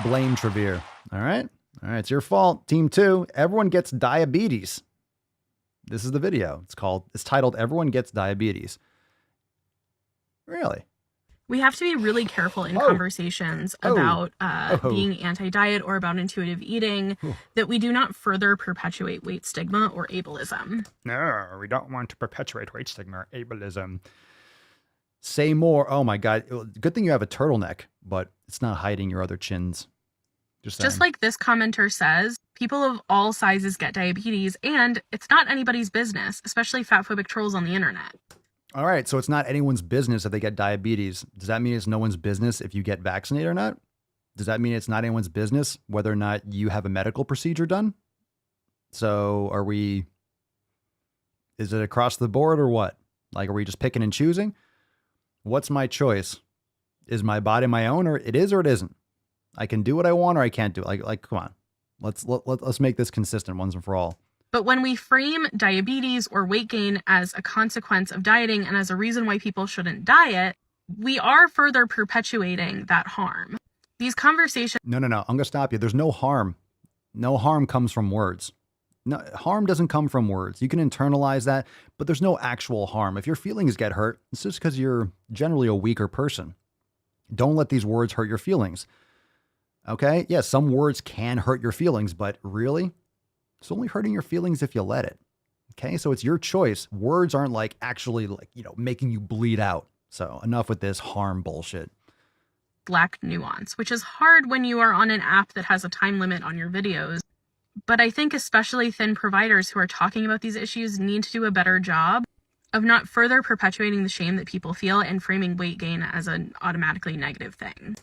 blame Trevere. All right. It's your fault. Team 2. Everyone gets diabetes. This is the video. It's titled Everyone Gets Diabetes. Really? We have to be really careful in conversations about being anti-diet or about intuitive eating that we do not further perpetuate weight stigma or ableism. No, we don't want to perpetuate weight stigma or ableism. Say more. Oh my God. Good thing you have a turtleneck, but it's not hiding your other chins. Just like this commenter says, people of all sizes get diabetes, and it's not anybody's business, especially fatphobic trolls on the internet. All right, so it's not anyone's business if they get diabetes. Does that mean it's no one's business if you get vaccinated or not? Does that mean it's not anyone's business whether or not you have a medical procedure done? So is it across the board or what? Like, are we just picking and choosing? What's my choice? Is my body my own, or it is or it isn't? I can do what I want or I can't do it. Like, come on. Let's make this consistent once and for all. But when we frame diabetes or weight gain as a consequence of dieting and as a reason why people shouldn't diet, we are further perpetuating that harm. These conversations... No. I'm going to stop you. There's no harm. No harm comes from words. No, harm doesn't come from words. You can internalize that, but there's no actual harm. If your feelings get hurt, it's just because you're generally a weaker person. Don't let these words hurt your feelings. Okay? Yeah, some words can hurt your feelings, but really? It's only hurting your feelings if you let it. Okay, so it's your choice. Words aren't like actually making you bleed out. So enough with this harm bullshit. Lack nuance, which is hard when you are on an app that has a time limit on your videos. But I think especially thin providers who are talking about these issues need to do a better job of not further perpetuating the shame that people feel and framing weight gain as an automatically negative thing.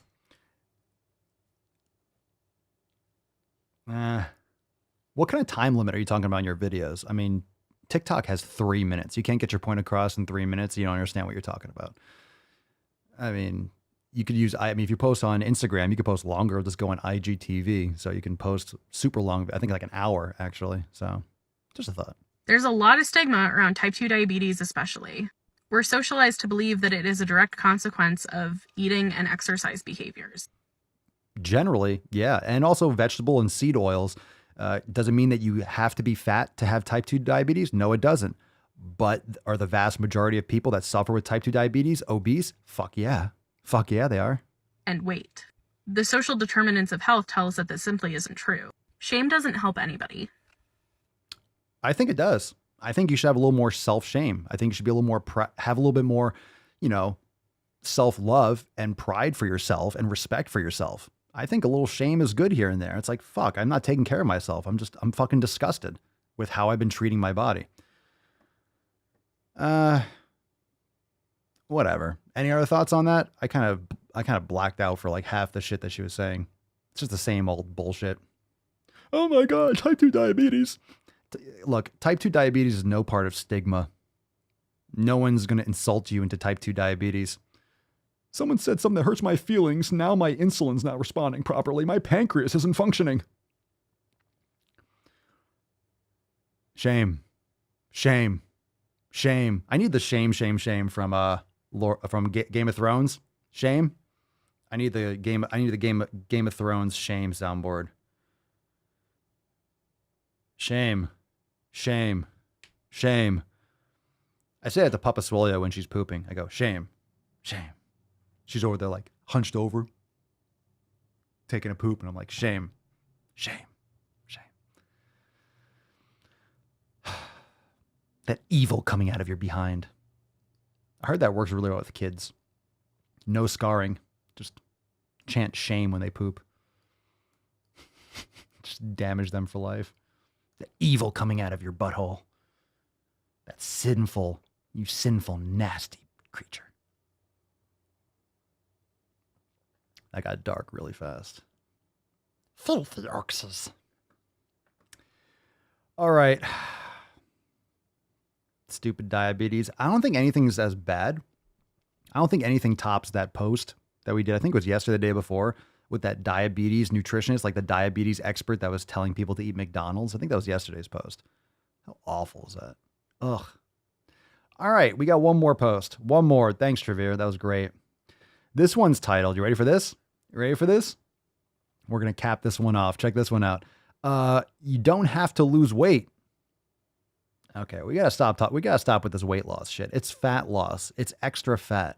What kind of time limit are you talking about in your videos? I mean, TikTok has 3 minutes. You can't get your point across in 3 minutes. You don't understand what you're talking about. I mean, you could use, if you post on Instagram, you could post longer, just go on IGTV. So you can post super long, I think like an hour actually. So just a thought. There's a lot of stigma around type 2 diabetes, especially. We're socialized to believe that it is a direct consequence of eating and exercise behaviors. Generally, yeah. And also vegetable and seed oils. Doesn't mean that you have to be fat to have type 2 diabetes. No, it doesn't. But are the vast majority of people that suffer with type 2 diabetes obese? Fuck yeah. Fuck yeah, they are. And weight. The social determinants of health tell us that this simply isn't true. Shame doesn't help anybody. I think it does. I think you should have a little more self-shame. I think you should be a little more, have a little bit more, self-love and pride for yourself and respect for yourself. I think a little shame is good here and there. It's like, fuck, I'm not taking care of myself. I'm fucking disgusted with how I've been treating my body. Whatever. Any other thoughts on that? I kind of blacked out for like half the shit that she was saying. It's just the same old bullshit. Oh my God, type 2 diabetes. Look, type 2 diabetes is no part of stigma. No one's going to insult you into type 2 diabetes. Someone said something that hurts my feelings. Now my insulin's not responding properly. My pancreas isn't functioning. Shame. Shame. Shame. I need the shame from Game of Thrones. Shame. I need the Game of Thrones shame soundboard. Shame. Shame. Shame. I say it to Papa Swole when she's pooping. I go, shame. Shame. She's over there like hunched over, taking a poop, and I'm like, shame, shame, shame. That evil coming out of your behind. I heard that works really well with kids. No scarring. Just chant shame when they poop. Just damage them for life. The evil coming out of your butthole. That sinful, you sinful, nasty creature. That got dark really fast. Filthy oxes. All right. Stupid diabetes. I don't think anything's as bad. I don't think anything tops that post that we did. I think it was yesterday, the day before, with that diabetes nutritionist, like the diabetes expert that was telling people to eat McDonald's. I think that was yesterday's post. How awful is that? Ugh. All right, we got one more post. One more. Thanks, Trevere. That was great. This one's titled, you ready for this? You ready for this? We're going to cap this one off. Check this one out. You don't have to lose weight. Okay, we got to stop. We got to stop with this weight loss shit. It's fat loss. It's extra fat.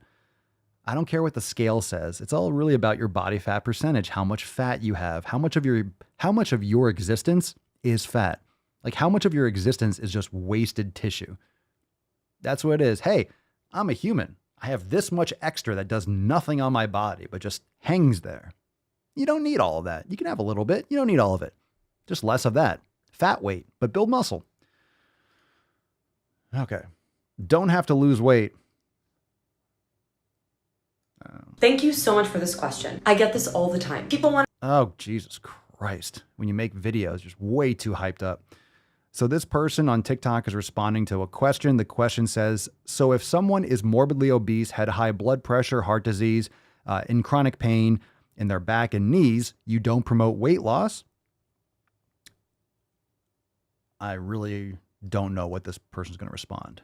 I don't care what the scale says. It's all really about your body fat percentage, how much fat you have, how much of your existence is fat. Like how much of your existence is just wasted tissue. That's what it is. Hey, I'm a human. I have this much extra that does nothing on my body, but just hangs there. You don't need all of that. You can have a little bit. You don't need all of it. Just less of that. Fat weight, but build muscle. Okay. Don't have to lose weight. Thank you so much for this question. I get this all the time. People want... Oh, Jesus Christ. When you make videos, just way too hyped up. So this person on TikTok is responding to a question. The question says, so if someone is morbidly obese, had high blood pressure, heart disease, in chronic pain in their back and knees, you don't promote weight loss? I really don't know what this person's going to respond.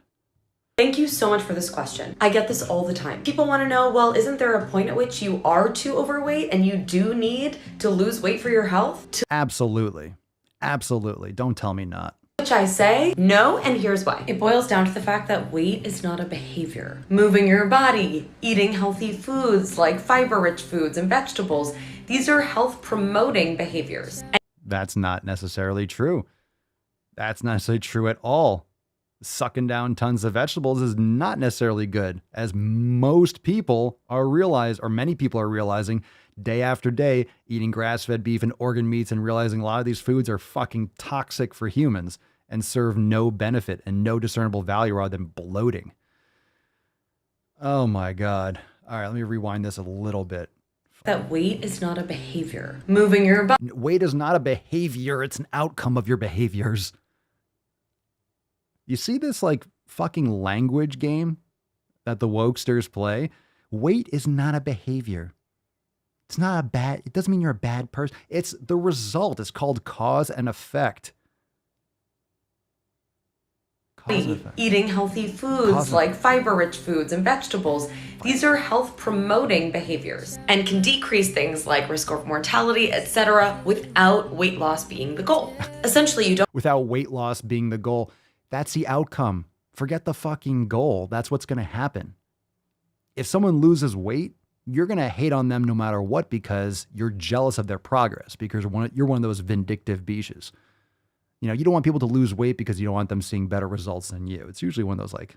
Thank you so much for this question. I get this all the time. People want to know, well, isn't there a point at which you are too overweight and you do need to lose weight for your health? Absolutely. Absolutely. Don't tell me not. Which I say, no, and here's why. It boils down to the fact that weight is not a behavior. Moving your body, eating healthy foods like fiber-rich foods and vegetables, these are health-promoting behaviors. That's not necessarily true. That's not necessarily true at all. Sucking down tons of vegetables is not necessarily good, as most people are many people are realizing day after day, eating grass-fed beef and organ meats and realizing a lot of these foods are fucking toxic for humans and serve no benefit and no discernible value other than bloating. Oh my God. All right, let me rewind this a little bit. That weight is not a behavior. Moving your body. Weight is not a behavior. It's an outcome of your behaviors. You see this like fucking language game that the wokesters play? Weight is not a behavior. It's not it doesn't mean you're a bad person. It's the result. It's called cause and effect. Eating healthy foods like fiber-rich foods and vegetables. These are health-promoting behaviors and can decrease things like risk of mortality, etc., without weight loss being the goal. Essentially, you don't... Without weight loss being the goal. That's the outcome. Forget the fucking goal. That's what's going to happen. If someone loses weight, you're going to hate on them no matter what because you're jealous of their progress, because you're one of those vindictive bitches. You know, you don't want people to lose weight because you don't want them seeing better results than you. It's usually one of those like...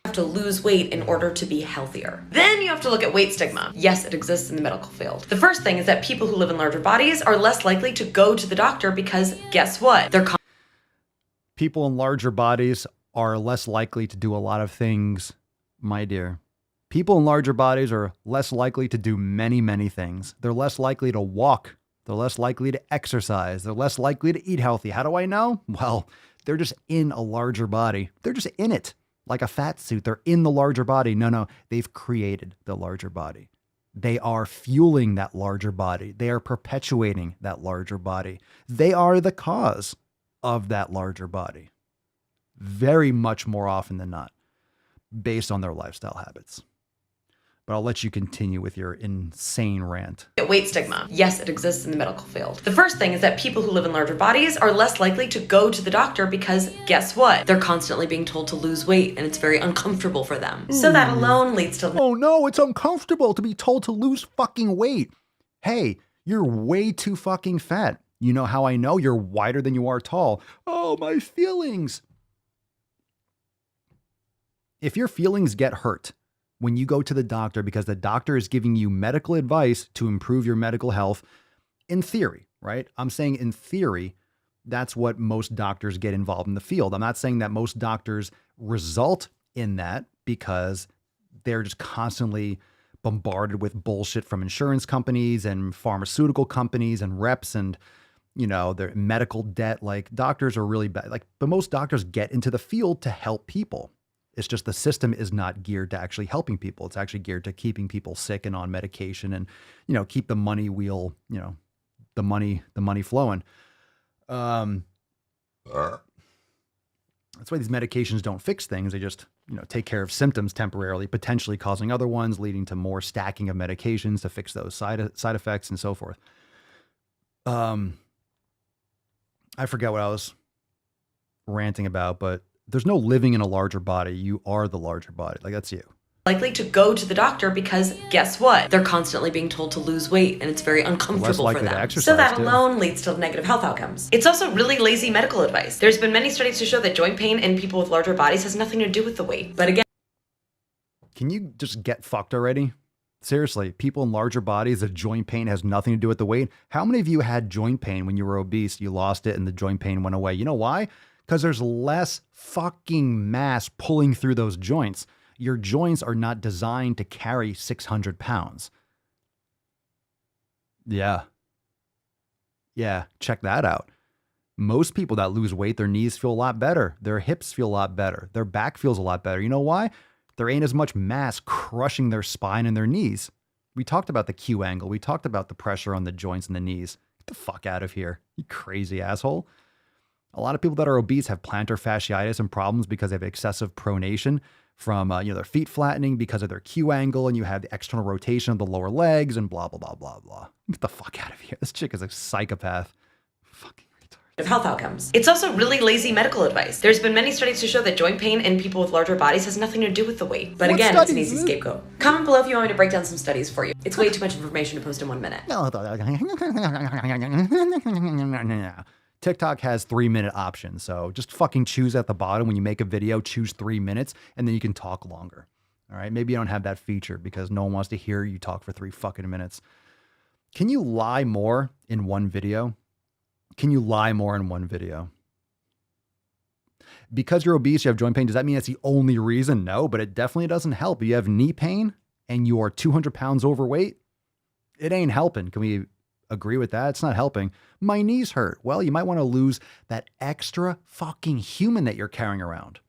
have to lose weight in order to be healthier. Then you have to look at weight stigma. Yes, it exists in the medical field. The first thing is that people who live in larger bodies are less likely to go to the doctor because guess what? People in larger bodies are less likely to do a lot of things, my dear. People in larger bodies are less likely to do many, many things. They're less likely to walk. They're less likely to exercise. They're less likely to eat healthy. How do I know? Well, they're just in a larger body. They're just in it. Like a fat suit, they're in the larger body. No, they've created the larger body. They are fueling that larger body. They are perpetuating that larger body. They are the cause of that larger body. Very much more often than not, based on their lifestyle habits. But I'll let you continue with your insane rant. Weight stigma. Yes, it exists in the medical field. The first thing is that people who live in larger bodies are less likely to go to the doctor because guess what? They're constantly being told to lose weight and it's very uncomfortable for them. So that alone leads to... Oh no, it's uncomfortable to be told to lose fucking weight. Hey, you're way too fucking fat. You know how I know? You're wider than you are tall. Oh, my feelings. If your feelings get hurt when you go to the doctor because the doctor is giving you medical advice to improve your medical health, in theory, right? I'm saying in theory, that's what most doctors get involved in the field. I'm not saying that most doctors result in that because they're just constantly bombarded with bullshit from insurance companies and pharmaceutical companies and reps and, their medical debt. Like, doctors are really bad. But most doctors get into the field to help people. It's just the system is not geared to actually helping people. It's actually geared to keeping people sick and on medication and, keep the money wheel, the money flowing. That's why these medications don't fix things. They just, take care of symptoms temporarily, potentially causing other ones, leading to more stacking of medications to fix those side effects and so forth. I forget what I was ranting about, but there's no living in a larger body. You are the larger body. Like, that's you. Likely to go to the doctor because guess what? They're constantly being told to lose weight and it's very uncomfortable for them. So that alone leads to negative health outcomes. It's also really lazy medical advice. There's been many studies to show that joint pain in people with larger bodies has nothing to do with the weight. But again, can you just get fucked already? Seriously, people in larger bodies, the joint pain has nothing to do with the weight. How many of you had joint pain when you were obese, you lost it and the joint pain went away? You know why? Because there's less fucking mass pulling through those joints. Your joints are not designed to carry 600 pounds. Yeah. Yeah, check that out. Most people that lose weight, their knees feel a lot better. Their hips feel a lot better. Their back feels a lot better. You know why? There ain't as much mass crushing their spine and their knees. We talked about the Q angle. We talked about the pressure on the joints and the knees. Get the fuck out of here, you crazy asshole. A lot of people that are obese have plantar fasciitis and problems because they have excessive pronation from their feet flattening because of their Q angle, and you have the external rotation of the lower legs and blah, blah, blah, blah, blah. Get the fuck out of here. This chick is a psychopath. Fucking health outcomes. It's also really lazy medical advice. There's been many studies to show that joint pain in people with larger bodies has nothing to do with the weight. But again, it's an easy scapegoat. Comment below if you want me to break down some studies for you. It's way too much information to post in 1 minute. TikTok has 3-minute options. So just fucking choose at the bottom when you make a video, choose 3 minutes, and then you can talk longer. All right. Maybe you don't have that feature because no one wants to hear you talk for 3 fucking minutes. Can you lie more in one video? Can you lie more in one video? Because you're obese, you have joint pain. Does that mean that's the only reason? No, but it definitely doesn't help. You have knee pain and you are 200 pounds overweight. It ain't helping. Can we agree with that? It's not helping. My knees hurt. Well, you might want to lose that extra fucking human that you're carrying around.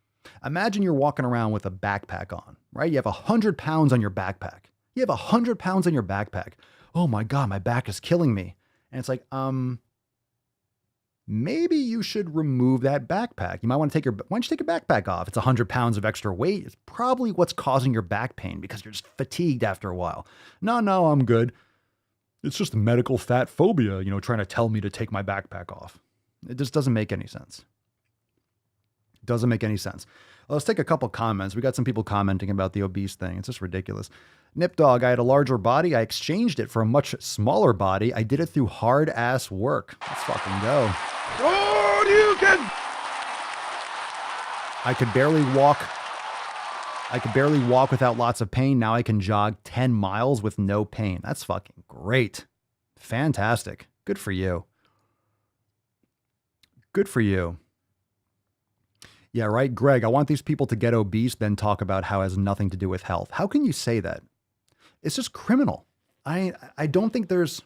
Imagine you're walking around with a backpack on, right? You have 100 pounds on your backpack. You have 100 pounds on your backpack. Oh my God, my back is killing me. And it's like, maybe you should remove that backpack. You might want to why don't you take your backpack off? It's 100 pounds of extra weight. It's probably what's causing your back pain because you're just fatigued after a while. No, I'm good. It's just medical fat phobia, trying to tell me to take my backpack off. It just doesn't make any sense. Doesn't make any sense. Let's take a couple comments. We got some people commenting about the obese thing. It's just ridiculous. Nip Dog, I had a larger body. I exchanged it for a much smaller body. I did it through hard ass work. Let's fucking go. Oh, you can. I could barely walk without lots of pain. Now I can jog 10 miles with no pain. That's fucking great. Fantastic. Good for you. Good for you. Yeah, right, Greg. I want these people to get obese, then talk about how it has nothing to do with health. How can you say that? It's just criminal. I don't think there's...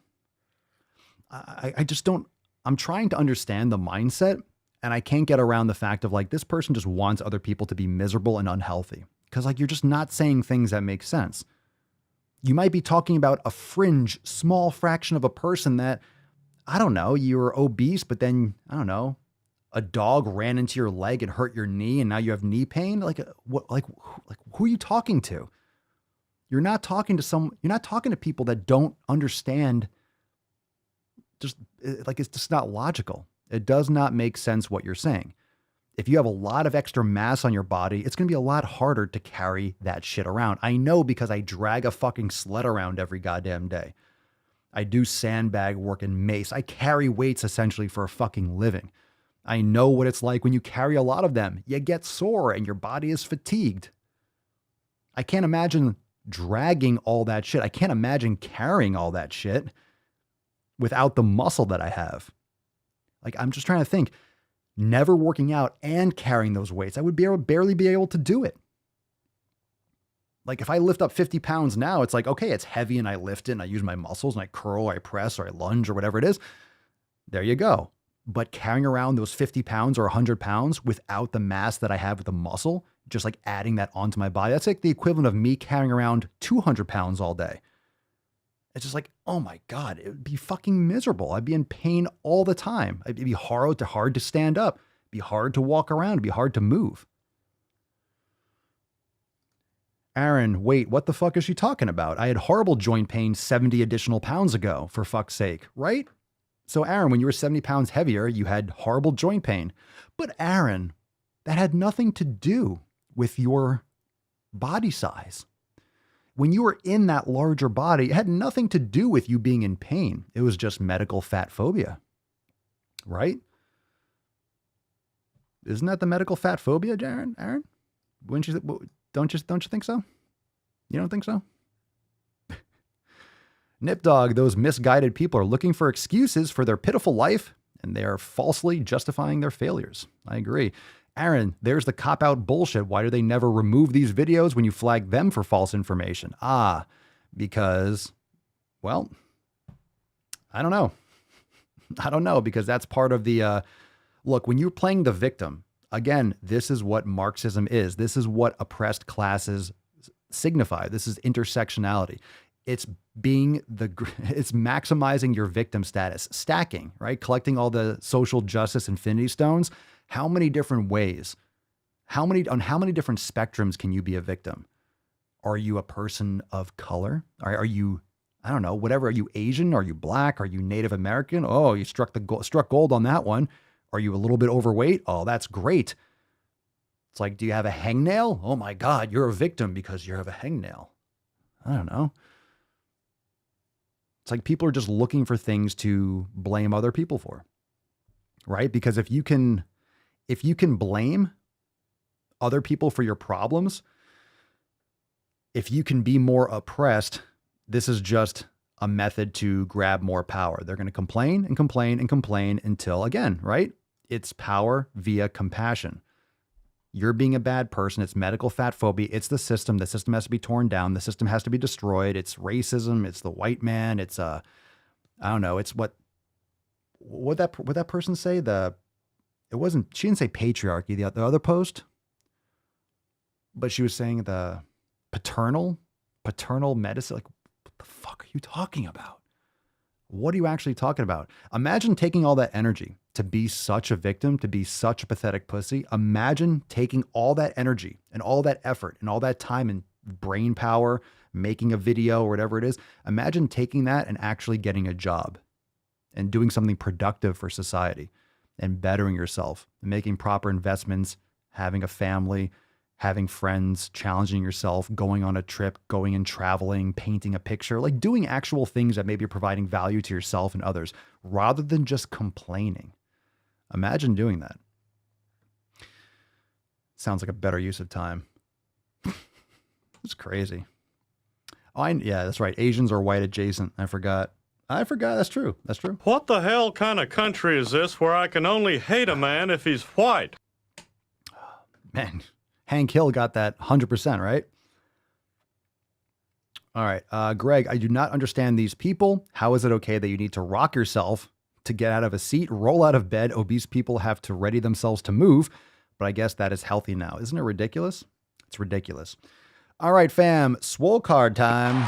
I just don't... I'm trying to understand the mindset, and I can't get around the fact of like, this person just wants other people to be miserable and unhealthy. Because like, you're just not saying things that make sense. You might be talking about a fringe, small fraction of a person that, I don't know, you're obese, but then, I don't know, a dog ran into your leg and hurt your knee and now you have knee pain. Like, what, like who are you talking to? You're not talking to people that don't understand. Just like, it's just not logical. It does not make sense what you're saying. If you have a lot of extra mass on your body, it's going to be a lot harder to carry that shit around. I know because I drag a fucking sled around every goddamn day. I do sandbag work and mace. I carry weights essentially for a fucking living. I know what it's like when you carry a lot of them. You get sore and your body is fatigued. I can't imagine dragging all that shit. I can't imagine carrying all that shit without the muscle that I have. Like, I'm just trying to think, never working out and carrying those weights, I would barely be able to do it. Like, if I lift up 50 pounds now, it's like, okay, it's heavy and I lift it and I use my muscles and I curl or I press or I lunge or whatever it is. There you go. But carrying around those 50 pounds or 100 pounds without the mass that I have with the muscle, just like adding that onto my body, that's like the equivalent of me carrying around 200 pounds all day. It's just like, oh my God, it would be fucking miserable. I'd be in pain all the time. It'd be hard to stand up. It'd be hard to walk around. It'd be hard to move. Aaron, wait, what the fuck is she talking about? I had horrible joint pain 70 additional pounds ago, for fuck's sake, right? So Aaron, when you were 70 pounds heavier, you had horrible joint pain. But Aaron, that had nothing to do with your body size. When you were in that larger body, it had nothing to do with you being in pain. It was just medical fat phobia, right? Isn't that the medical fat phobia, Aaron? Don't you think so? You don't think so? Nip Dog, those misguided people are looking for excuses for their pitiful life, and they are falsely justifying their failures. I agree. Aaron, there's the cop-out bullshit. Why do they never remove these videos when you flag them for false information? Because, well, I don't know. I don't know, because that's part of the, look, when you're playing the victim, again, this is what Marxism is. This is what oppressed classes signify. This is intersectionality. It's maximizing your victim status, stacking, right? Collecting all the social justice infinity stones. How many different ways, on how many different spectrums can you be a victim? Are you a person of color? Are you, I don't know, whatever. Are you Asian? Are you black? Are you Native American? Oh, you struck gold on that one. Are you a little bit overweight? Oh, that's great. It's like, do you have a hangnail? Oh my God, you're a victim because you have a hangnail. I don't know. It's like people are just looking for things to blame other people for, right? Because if you can blame other people for your problems, if you can be more oppressed, this is just a method to grab more power. They're going to complain and complain and complain until, again, right? It's power via compassion. You're being a bad person. It's medical fat phobia. It's the system. The system has to be torn down. The system has to be destroyed. It's racism. It's the white man. It's I don't know. It's what that person say? She didn't say patriarchy, the other post, but she was saying the paternal medicine. Like, what the fuck are you talking about? What are you actually talking about? Imagine taking all that energy to be such a victim, to be such a pathetic pussy. Imagine taking all that energy and all that effort and all that time and brain power, making a video or whatever it is. Imagine taking that and actually getting a job and doing something productive for society and bettering yourself and making proper investments, having a family, having friends, challenging yourself, going on a trip, going and traveling, painting a picture, like doing actual things that maybe are providing value to yourself and others rather than just complaining. Imagine doing that. Sounds like a better use of time. It's crazy. Oh, yeah, that's right. Asians are white adjacent. I forgot. That's true. That's true. What the hell kind of country is this where I can only hate a man if he's white? Man, Hank Hill got that 100%, right? All right. Greg, I do not understand these people. How is it okay that you need to rock yourself to get out of a seat, roll out of bed? Obese people have to ready themselves to move, but I guess that is healthy now. Isn't it ridiculous? It's ridiculous. All right, fam. Swole card time.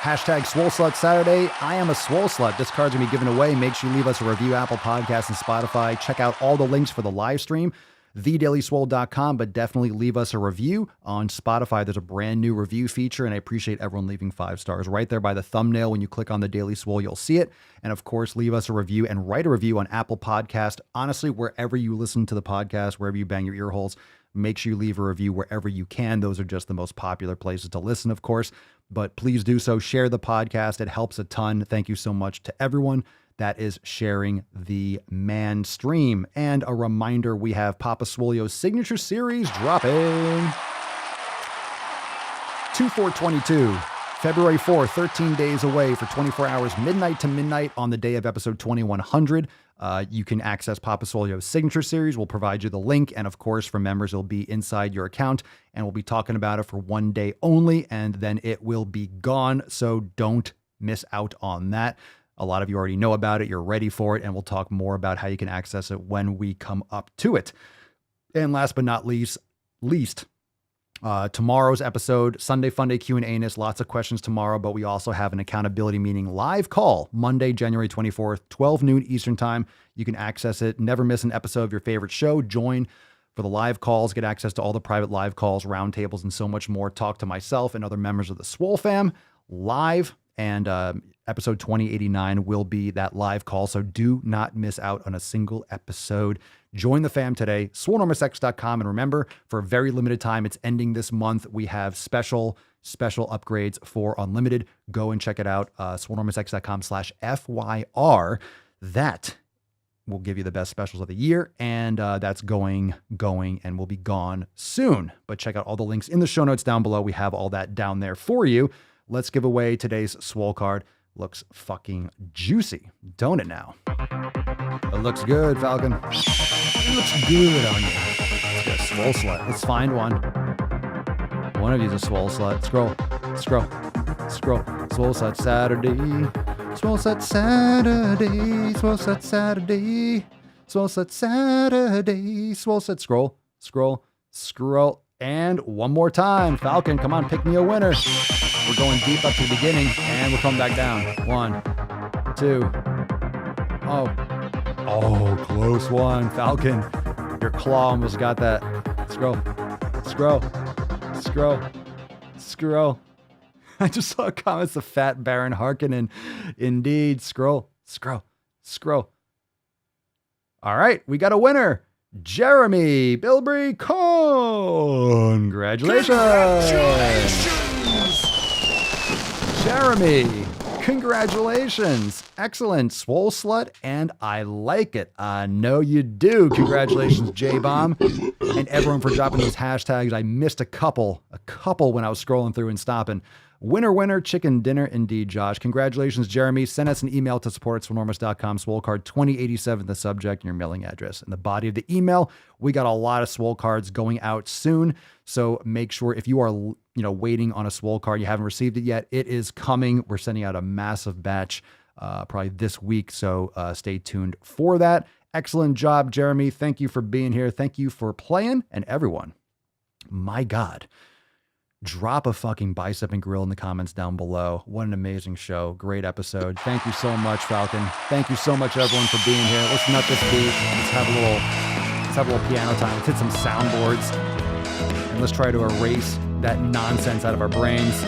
Hashtag Swole Slut Saturday. I am a Swole Slut. This card's going to be given away. Make sure you leave us a review, Apple Podcasts and Spotify. Check out all the links for the live stream, thedailyswole.com, but definitely leave us a review on Spotify. There's a brand new review feature, and I appreciate everyone leaving 5 stars right there by the thumbnail. When you click on the Daily Swole, you'll see it. And of course, leave us a review and write a review on Apple Podcast. Honestly, wherever you listen to the podcast, wherever you bang your ear holes, make sure you leave a review wherever you can. Those are just the most popular places to listen, of course, but please do so. Share the podcast. It helps a ton. Thank you so much to everyone that is sharing the man stream. And a reminder, we have Papa Swolio's signature series dropping. 2422. February 4th, 13 days away for 24 hours, midnight to midnight on the day of episode 2100. You can access Papa Swolio's signature series. We'll provide you the link. And of course, for members, it'll be inside your account. And we'll be talking about it for one day only. And then it will be gone. So don't miss out on that. A lot of you already know about it. You're ready for it. And we'll talk more about how you can access it when we come up to it. And last but not least, tomorrow's episode, Sunday Funday Q&A, lots of questions tomorrow, but we also have an accountability meeting live call Monday, January 24th, 12 noon Eastern time. You can access it. Never miss an episode of your favorite show. Join for the live calls, get access to all the private live calls, roundtables, and so much more. Talk to myself and other members of the SwoleFam live. And episode 2089 will be that live call. So do not miss out on a single episode. Join the fam today, SwoleNormousX.com. And remember, for a very limited time, it's ending this month. We have special upgrades for Unlimited. Go and check it out. SwoleNormousX.com/FYR. That will give you the best specials of the year. And that's going and will be gone soon. But check out all the links in the show notes down below. We have all that down there for you. Let's give away today's Swole card. Looks fucking juicy, don't it now? It looks good, Falcon. It looks good on you. Let's get a Swole slut. Let's find one. One of you's a Swole slut. Scroll. Swole slut Saturday. Swole slut Saturday. Swole slut Saturday. Swole slut Saturday. Swole slut scroll. And one more time. Falcon, come on, pick me a winner. We're going deep up to the beginning, and we'll come back down. 1, 2. Oh, close one. Falcon, your claw almost got that. Scroll. I just saw comments of Fat Baron Harkonnen. Indeed. Scroll. All right, we got a winner. Jeremy Bilbrey, congratulations. Jeremy, congratulations. Excellent, Swole slut, and I like it. I know you do. Congratulations, J-Bomb, and everyone for dropping those hashtags. I missed a couple when I was scrolling through and stopping. Winner, chicken dinner indeed, Josh. Congratulations, Jeremy. Send us an email to support@swolenormous.com. Swole card 2087, the subject, and your mailing address. In the body of the email, we got a lot of Swole cards going out soon. So make sure if you are waiting on a Swole card, you haven't received it yet, it is coming. We're sending out a massive batch probably this week. So stay tuned for that. Excellent job, Jeremy. Thank you for being here. Thank you for playing. And everyone, my God, drop a fucking bicep and grill in the comments down below. What an amazing show. Great episode. Thank you so much, Falcon. Thank you so much, everyone, for being here. Let's nut this beat. Let's have a little piano time. Let's hit some soundboards. And let's try to erase that nonsense out of our brains.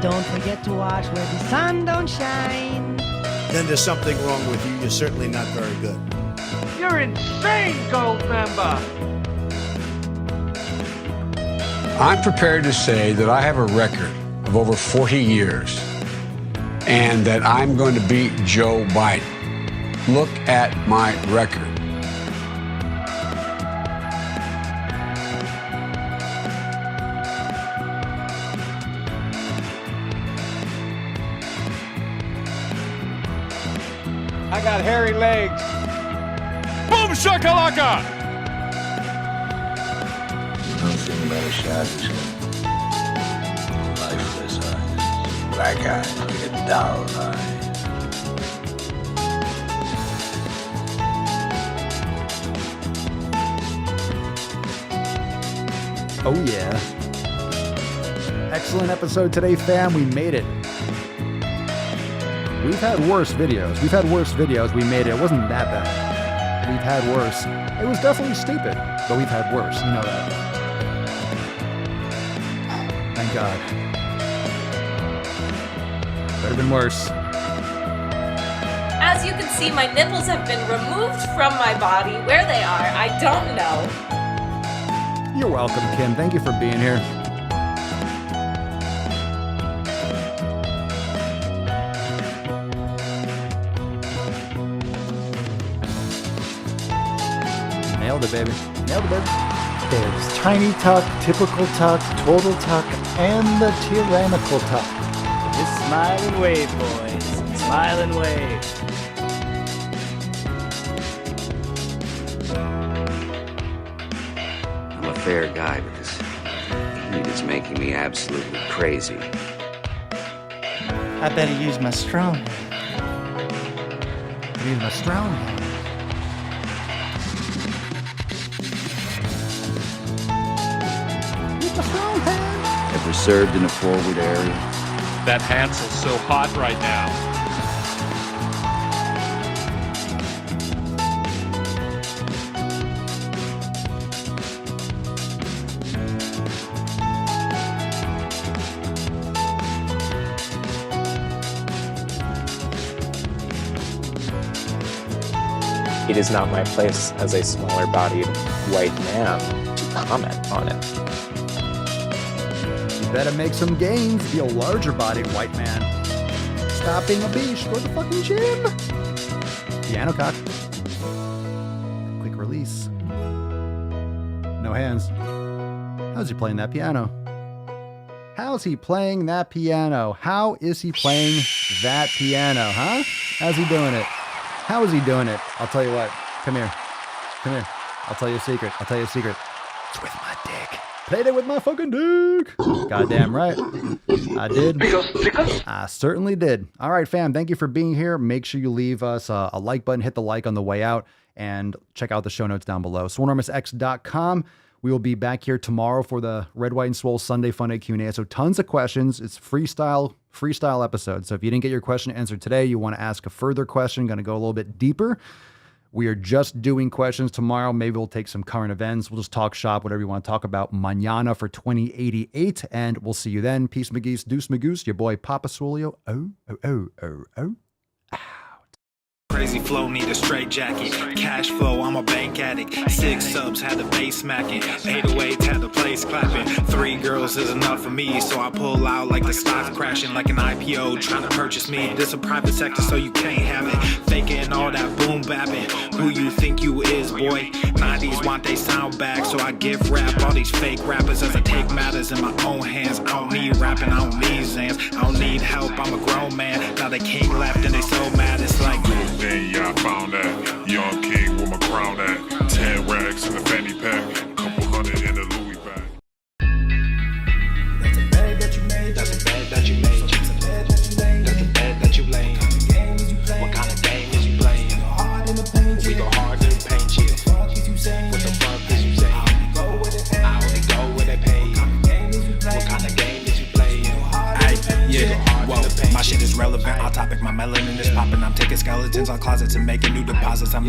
Don't forget to watch where the sun don't shine. Then there's something wrong with you. You're certainly not very good. You're insane, Gold Member. I'm prepared to say that I have a record of over 40 years and that I'm going to beat Joe Biden. Look at my record. I got hairy legs. Boom shakalaka! Nothing but a shot. Lifeless eyes. Black eyes with dull eyes. Oh yeah. Excellent episode today, fam. We made it. We've had worse videos. We made it. It wasn't that bad. We've had worse. It was definitely stupid, but we've had worse. You know that. Thank God. Could have been worse. As you can see, my nipples have been removed from my body. Where they are, I don't know. You're welcome, Kim. Thank you for being here. Nailed it, baby. There's tiny tuck, typical tuck, total tuck, and the tyrannical tuck. Just smile and wave, boys. Smile and wave. I'm a fair guy, but this heat is making me absolutely crazy. I better use my strong hand. Use my strong hand. Use my strong hand. Ever served in a forward area? That Hansel's so hot right now. It is not my place as a smaller-bodied white man to comment on it. You better make some gains, be a larger-bodied white man. Stop being a beast, go to the fucking gym. Piano cock. Quick release. No hands. How's he playing that piano? How's he playing that piano? How is he playing that piano, huh? How's he doing it? How is he doing it? I'll tell you what. Come here. Come here. I'll tell you a secret. I'll tell you a secret. It's with my dick. Played it with my fucking dick. Goddamn right. I did. I certainly did. All right, fam. Thank you for being here. Make sure you leave us a like button. Hit the like on the way out. And check out the show notes down below. SwoleNenormousX.com. We will be back here tomorrow for the Red, White, and Swole Sunday Funday Q&A. So tons of questions. It's freestyle episode. So if you didn't get your question answered today, you want to ask a further question, going to go a little bit deeper. We are just doing questions tomorrow. Maybe we'll take some current events. We'll just talk shop, whatever you want to talk about. Mañana for 2088. And we'll see you then. Peace, McGeese. Deuce, Magoose. Your boy, Papa Swolio. Oh. Crazy flow, need a straight jacket. Cash flow, I'm a bank addict. 6 subs, had the bass smacking. 808s, had the place clapping. 3 girls is enough for me, so I pull out like the stock crashing. Like an IPO trying to purchase me. This a private sector, so you can't have it. Faking all that boom bapping. Who you think you is, boy? 90s want they sound back, so I give rap all these fake rappers as I take matters in my own hands. I don't need rapping, I don't need Zans. I don't need help, I'm a grown man. Now they king left and they so mad, it's like yeah, I found that young king with my crown at 10 racks in the fanny pack, couple hundred in the Louis bag. That's a bag that you made. That's a bag that you made. That's a bag that you laid. What kind of game is you playing? We go hard in the paint, yeah. What the fuck is you saying? I only go where they pay. What kind of game is you playing? Yeah, whoa, my shit is relevant. On topic, my melanin is popping. I'm taking skeletons on closets and making new deposits. I'm